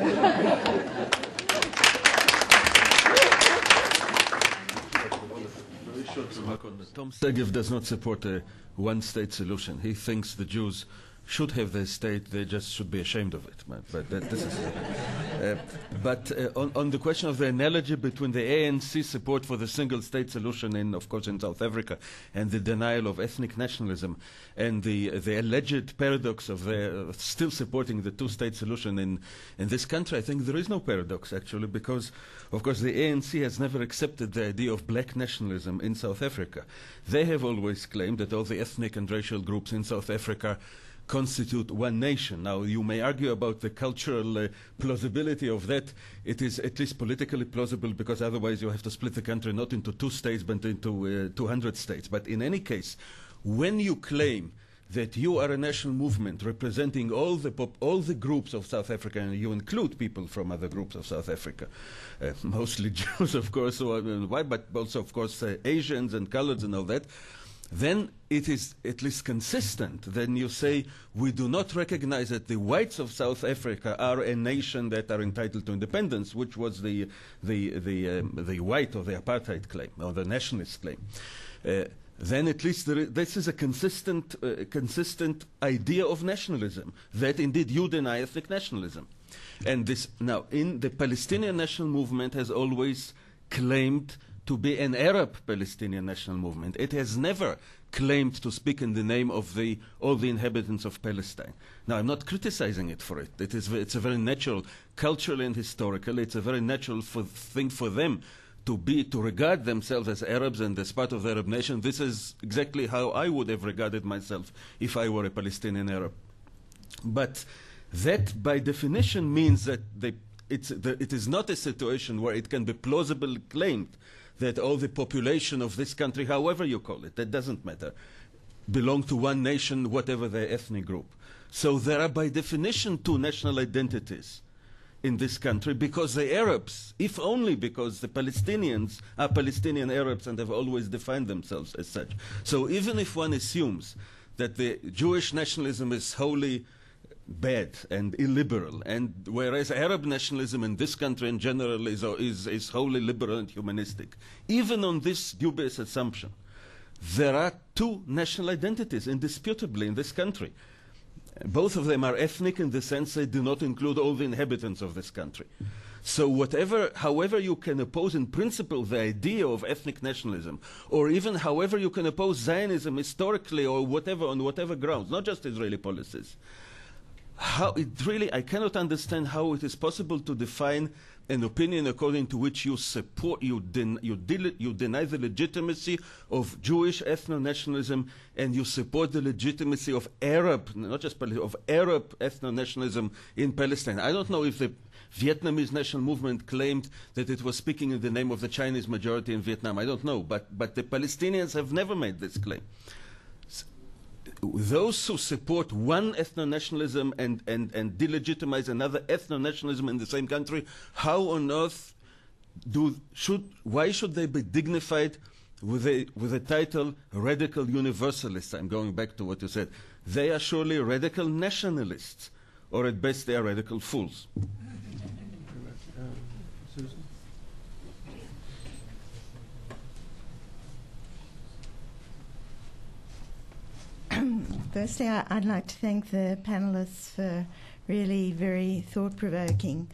Very short remark on that. Tom Segev does not support a one-state solution. He thinks the Jews should have their state, they just should be ashamed of it. But this is. On the question of the analogy between the ANC support for the single-state solution, of course, in South Africa, and the denial of ethnic nationalism, and the alleged paradox of their still supporting the two-state solution in this country, I think there is no paradox, actually, because, of course, the ANC has never accepted the idea of black nationalism in South Africa. They have always claimed that all the ethnic and racial groups in South Africa constitute one nation. Now, you may argue about the cultural plausibility of that. It is at least politically plausible, because otherwise you have to split the country not into 2 states but into 200 states. But in any case, when you claim that you are a national movement representing all the groups of South Africa, and you include people from other groups of South Africa, mostly Jews, of course, but also, of course, Asians and coloreds and all that, then it is at least consistent. Then you say, we do not recognize that the whites of South Africa are a nation that are entitled to independence, which was the white or the apartheid claim, or the nationalist claim. Then at least this is a consistent idea of nationalism, that indeed you deny ethnic nationalism. And this, now, in the Palestinian national movement has always claimed to be an Arab Palestinian national movement. It has never claimed to speak in the name of all the inhabitants of Palestine. Now, I'm not criticizing it for it. It's a very natural, culturally and historically, it's a very natural thing for them to regard themselves as Arabs and as part of the Arab nation. This is exactly how I would have regarded myself if I were a Palestinian Arab. But that, by definition, means that it is not a situation where it can be plausibly claimed that all the population of this country, however you call it, that doesn't matter, belong to one nation, whatever their ethnic group. So there are by definition two national identities in this country, because the Arabs, if only because the Palestinians are Palestinian Arabs and have always defined themselves as such. So even if one assumes that the Jewish nationalism is wholly bad and illiberal, and whereas Arab nationalism in this country in general is wholly liberal and humanistic, even on this dubious assumption, there are two national identities indisputably in this country. Both of them are ethnic in the sense they do not include all the inhabitants of this country. So however you can oppose in principle the idea of ethnic nationalism, or even however you can oppose Zionism historically or whatever, on whatever grounds, not just Israeli policies, I cannot understand how it is possible to define an opinion according to which you deny the legitimacy of Jewish ethno-nationalism and you support the legitimacy of Arab, not just Palestine, of Arab ethno-nationalism in Palestine. I don't know if the Vietnamese national movement claimed that it was speaking in the name of the Chinese majority in Vietnam. I don't know, but the Palestinians have never made this claim. Those who support one ethno-nationalism and delegitimize another ethno-nationalism in the same country, how on earth why should they be dignified with a title radical universalists? I'm going back to what you said. They are surely radical nationalists, or at best they are radical fools. Susan? Firstly, I'd like to thank the panelists for really very thought-provoking.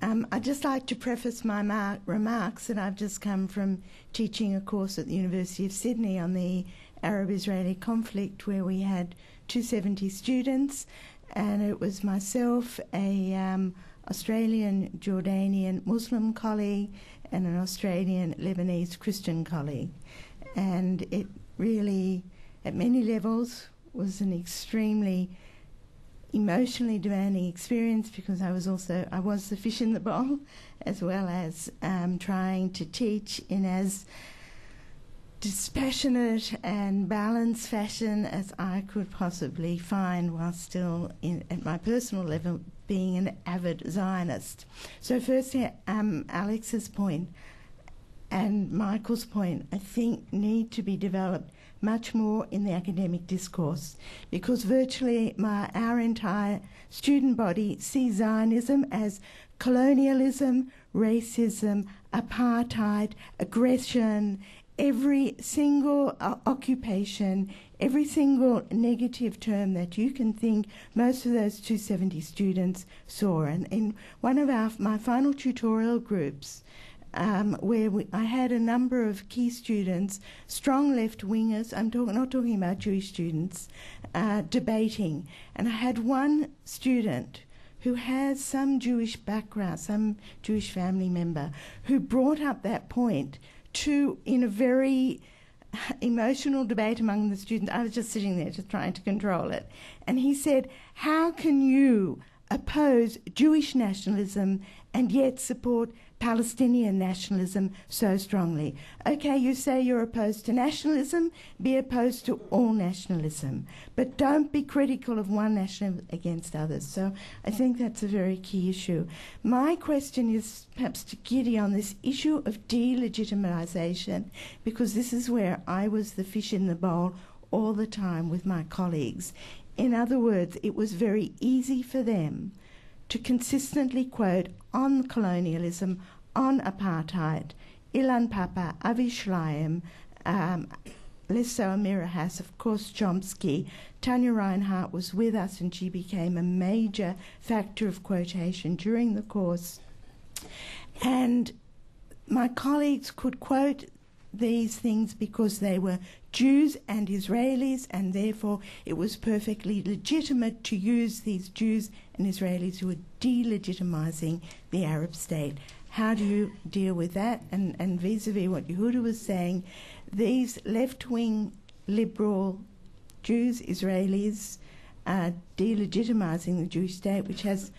I'd just like to preface my remarks that I've just come from teaching a course at the University of Sydney on the Arab-Israeli conflict, where we had 270 students, and it was myself, a Australian Jordanian Muslim colleague, and an Australian Lebanese Christian colleague. And it really, at many levels, was an extremely emotionally demanding experience, because I was the fish in the bowl, as well as trying to teach in as dispassionate and balanced fashion as I could possibly find, while still at my personal level being an avid Zionist. So firstly, Alex's point and Michael's point, I think, need to be developed much more in the academic discourse, because virtually our entire student body sees Zionism as colonialism, racism, apartheid, aggression, every single occupation, every single negative term that you can think. Most of those 270 students saw. And in one of my final tutorial groups, where I had a number of key students, strong left-wingers, not talking about Jewish students, debating. And I had one student who has some Jewish background, some Jewish family member, who brought up that point in a very emotional debate among the students. I was just sitting there just trying to control it. And he said, how can you oppose Jewish nationalism and yet support Palestinian nationalism so strongly? Okay, you say you're opposed to nationalism, be opposed to all nationalism, but don't be critical of one nationalism against others. So I think that's a very key issue. My question is perhaps to Gideon on this issue of delegitimization, because this is where I was the fish in the bowl all the time with my colleagues. In other words, it was very easy for them to consistently quote on colonialism, on apartheid, Ilan Pappé, Avi Shlaim, Lesso Amirahas, of course Chomsky. Tanya Reinhardt was with us, and she became a major factor of quotation during the course. And my colleagues could quote these things because they were Jews and Israelis, and therefore it was perfectly legitimate to use these Jews and Israelis who were delegitimizing the Arab state. How do you deal with that? And vis-a-vis what Yehuda was saying, these left-wing liberal Jews, Israelis, are delegitimizing the Jewish state, which has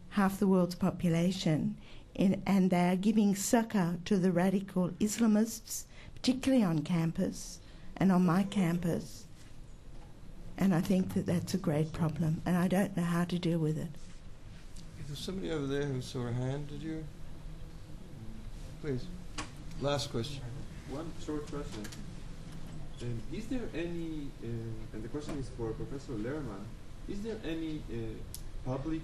half the world's population, and they are giving succor to the radical Islamists, particularly on campus and on my campus. And I think that that's a great problem, and I don't know how to deal with it. There's somebody over there who saw a hand. Did you? Please. Last question. One short question. Is there any, and the question is for Professor Lehrman, is there any public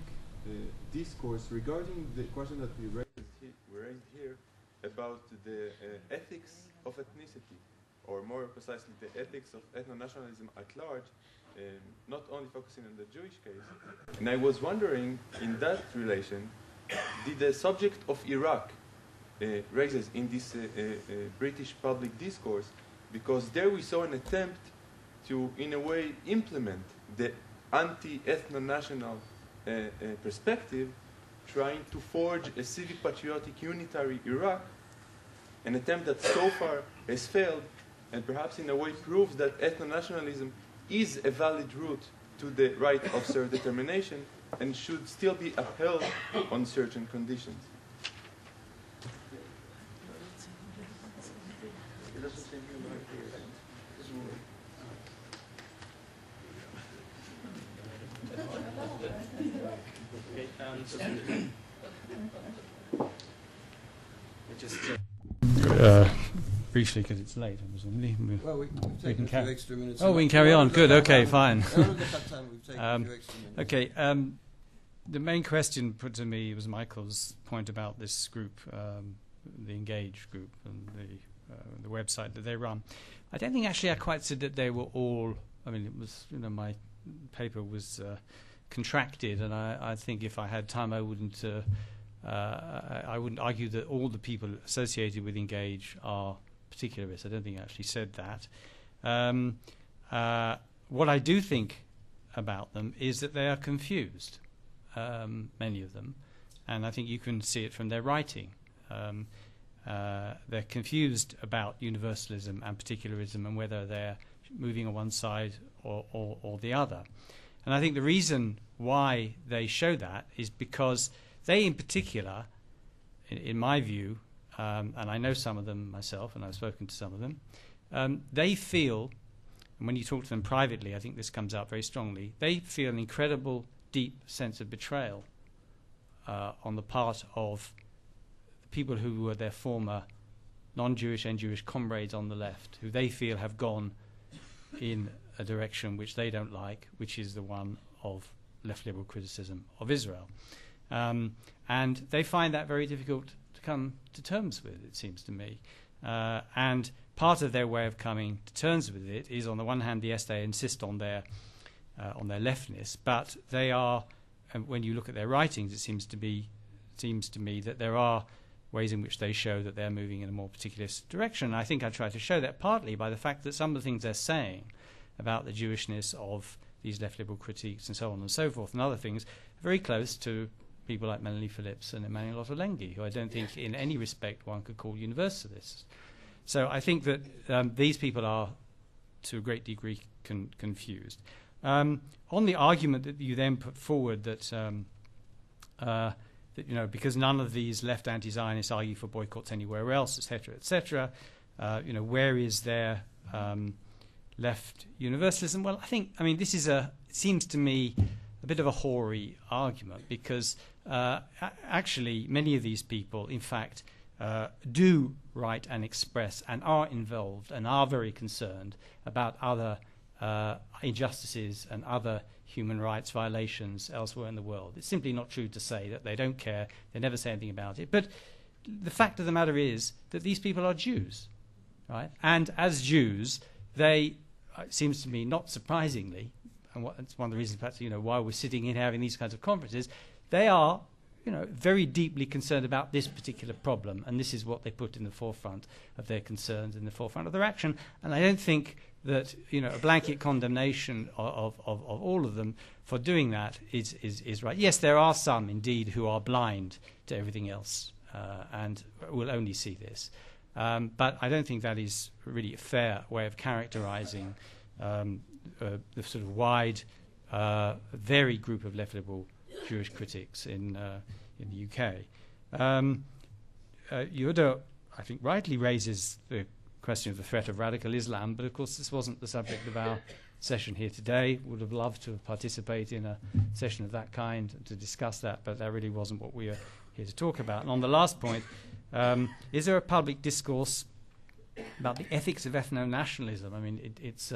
discourse regarding the question that we raised here about the ethics of ethnicity, or more precisely the ethics of ethno-nationalism at large, not only focusing on the Jewish case? And I was wondering, in that relation, did the subject of Iraq raises in this British public discourse, because there we saw an attempt to, in a way, implement the anti-ethno-national perspective, trying to forge a civic patriotic unitary Iraq, an attempt that so far has failed, and perhaps in a way proves that ethno-nationalism is a valid route to the right of self-determination and should still be upheld on certain conditions. Briefly, because it's late, presumably. Well, we can take a few extra minutes. Oh, we can carry on. Good. Okay, fine. We've taken a few extra minutes. Okay. The main question put to me was Michael's point about this group, the Engage group, and the website that they run. I don't think actually I quite said that they were all. I mean, it was, my paper was contracted, and I think if I had time, I wouldn't argue that all the people associated with Engage are particularists. I don't think I actually said that. What I do think about them is that they are confused, many of them, and I think you can see it from their writing. They're confused about universalism and particularism and whether they're moving on one side or the other. And I think the reason why they show that is because they, in particular, in my view, and I know some of them myself, and I've spoken to some of them, they feel, and when you talk to them privately, I think this comes out very strongly, they feel an incredible, deep sense of betrayal on the part of the people who were their former non-Jewish and Jewish comrades on the left, who they feel have gone in a direction which they don't like, which is the one of left liberal criticism of Israel. And they find that very difficult to come to terms with, it seems to me. And part of their way of coming to terms with it is, on the one hand, yes, they insist on their leftness, but they are, and when you look at their writings, it seems to me that there are ways in which they show that they're moving in a more particularist direction. I think I try to show that partly by the fact that some of the things they're saying about the Jewishness of these left liberal critiques and so on and so forth and other things are very close to people like Melanie Phillips and Emmanuel Ottolenghi, who I don't think in any respect one could call universalists. So I think that these people are, to a great degree, confused. On the argument that you then put forward that because none of these left anti-Zionists argue for boycotts anywhere else, etc., where is their left universalism? Well, this is it seems to me a bit of a hoary argument, because actually many of these people, in fact, do write and express and are involved and are very concerned about other injustices and other human rights violations elsewhere in the world. It's simply not true to say that they don't care, they never say anything about it. But the fact of the matter is that these people are Jews, right? And as Jews, they, it seems to me, not surprisingly, and it's one of the reasons perhaps why we're sitting here having these kinds of conferences, they are very deeply concerned about this particular problem, and this is what they put in the forefront of their concerns, in the forefront of their action. And I don't think that a blanket condemnation of all of them for doing that is right. Yes, there are some indeed who are blind to everything else and will only see this, but I don't think that is really a fair way of characterizing the sort of wide, varied group of left liberal Jewish critics in the UK. Yehuda, I think, rightly raises the question of the threat of radical Islam, but of course this wasn't the subject of our session here today. Would have loved to participate in a session of that kind to discuss that, but that really wasn't what we are here to talk about. And on the last point, is there a public discourse about the ethics of ethno-nationalism? I mean, it's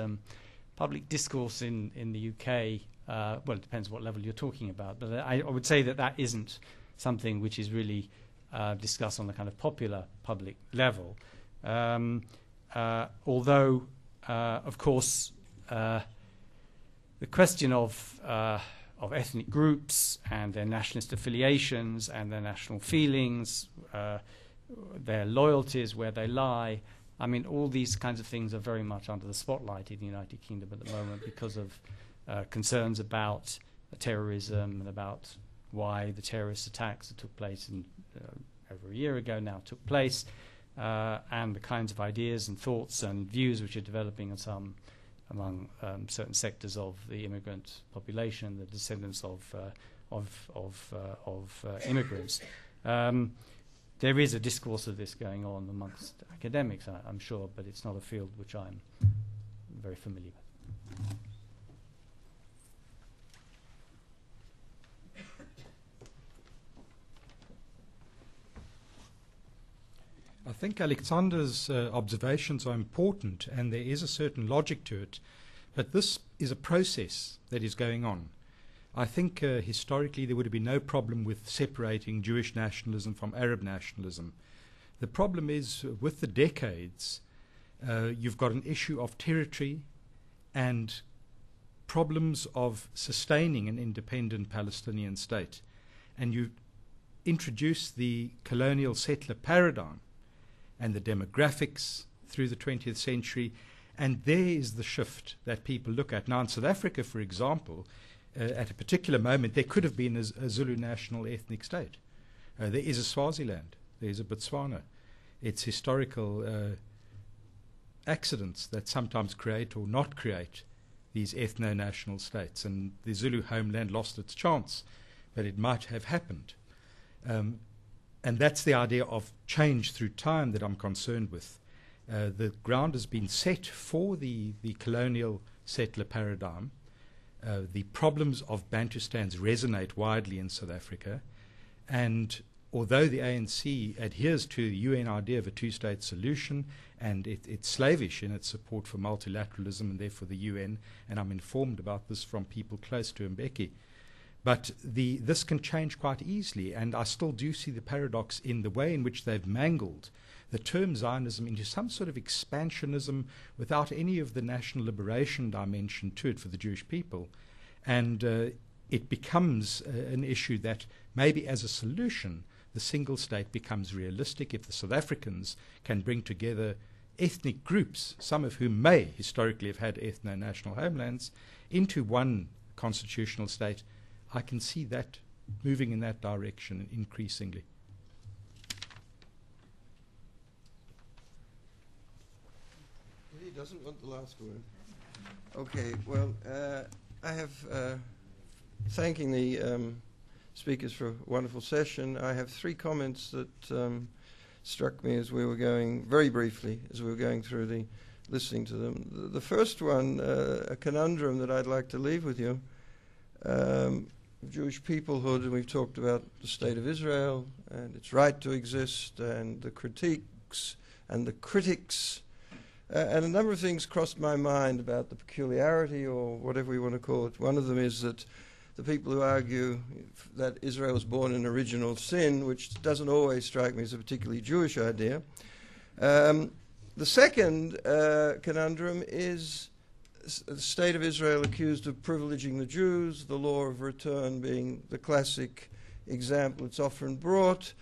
public discourse in the UK, well, it depends what level you're talking about, but I would say that isn't something which is really discussed on the kind of popular public level. Although, of course, the question of ethnic groups and their nationalist affiliations and their national feelings, their loyalties, where they lie, I mean, all these kinds of things are very much under the spotlight in the United Kingdom at the moment because of concerns about terrorism and about why the terrorist attacks that took place over a year ago now took place, and the kinds of ideas and thoughts and views which are developing among certain sectors of the immigrant population, the descendants of immigrants. There is a discourse of this going on amongst academics, I'm sure, but it's not a field which I'm very familiar with. I think Alexander's observations are important, and there is a certain logic to it, but this is a process that is going on. I think historically there would have been no problem with separating Jewish nationalism from Arab nationalism. The problem is, with the decades, you've got an issue of territory and problems of sustaining an independent Palestinian state. And you introduce the colonial settler paradigm and the demographics through the 20th century, and there is the shift that people look at. Now, in South Africa, for example, at a particular moment, there could have been a Zulu national ethnic state. There is a Swaziland. There is a Botswana. It's historical accidents that sometimes create or not create these ethno-national states. And the Zulu homeland lost its chance, but it might have happened. And that's the idea of change through time that I'm concerned with. The ground has been set for the colonial settler paradigm. The problems of Bantustans resonate widely in South Africa, and although the ANC adheres to the UN idea of a two-state solution, and it's slavish in its support for multilateralism and therefore the UN, and I'm informed about this from people close to Mbeki, but this can change quite easily, and I still do see the paradox in the way in which they've mangled the term Zionism into some sort of expansionism without any of the national liberation dimension to it for the Jewish people. And it becomes an issue that maybe as a solution, the single state becomes realistic if the South Africans can bring together ethnic groups, some of whom may historically have had ethno-national homelands, into one constitutional state. I can see that moving in that direction increasingly. He doesn't want the last word. Okay, well, I have, thanking the speakers for a wonderful session, I have three comments that struck me as we were going, very briefly, as we were going through listening to them. The first one, a conundrum that I'd like to leave with you. Jewish peoplehood, and we've talked about the state of Israel and its right to exist, and the critiques and the critics. And a number of things crossed my mind about the peculiarity, or whatever we want to call it. One of them is that the people who argue that Israel was born in original sin, which doesn't always strike me as a particularly Jewish idea. The second conundrum is the state of Israel accused of privileging the Jews, the law of return being the classic example it's often brought,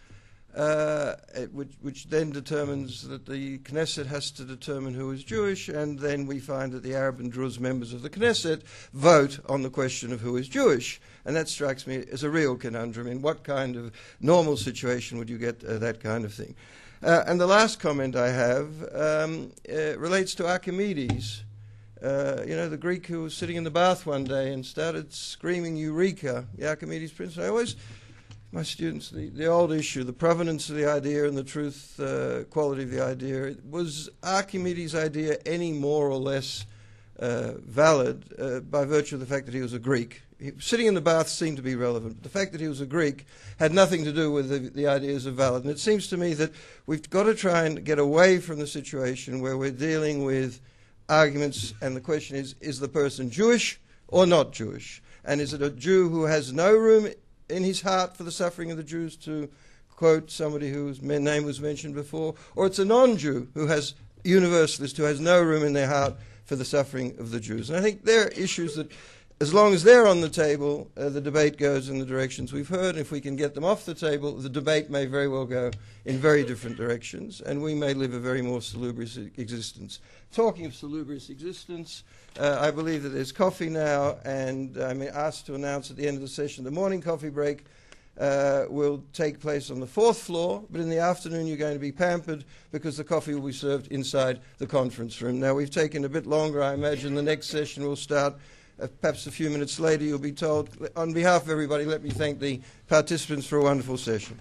which then determines that the Knesset has to determine who is Jewish, and then we find that the Arab and Druze members of the Knesset vote on the question of who is Jewish. And that strikes me as a real conundrum. In what kind of normal situation would you get that kind of thing? And the last comment I have relates to Archimedes. The Greek who was sitting in the bath one day and started screaming Eureka, the Archimedes principle. I always, my students, the old issue, the provenance of the idea and the truth quality of the idea, was Archimedes' idea any more or less valid by virtue of the fact that he was a Greek? Sitting in the bath seemed to be relevant. The fact that he was a Greek had nothing to do with the ideas of valid. And it seems to me that we've got to try and get away from the situation where we're dealing with arguments, and the question is the person Jewish or not Jewish? And is it a Jew who has no room in his heart for the suffering of the Jews, to quote somebody whose name was mentioned before, or it's a non-Jew who has, universalist, who has no room in their heart for the suffering of the Jews? And I think there are issues that, as long as they're on the table, the debate goes in the directions we've heard. And if we can get them off the table, the debate may very well go in very different directions, and we may live a very more salubrious existence. Talking of salubrious existence, I believe that there's coffee now, and I'm asked to announce at the end of the session the morning coffee break will take place on the 4th floor, but in the afternoon you're going to be pampered because the coffee will be served inside the conference room. Now, we've taken a bit longer. I imagine the next session will start perhaps a few minutes later. You'll be told. On behalf of everybody, let me thank the participants for a wonderful session.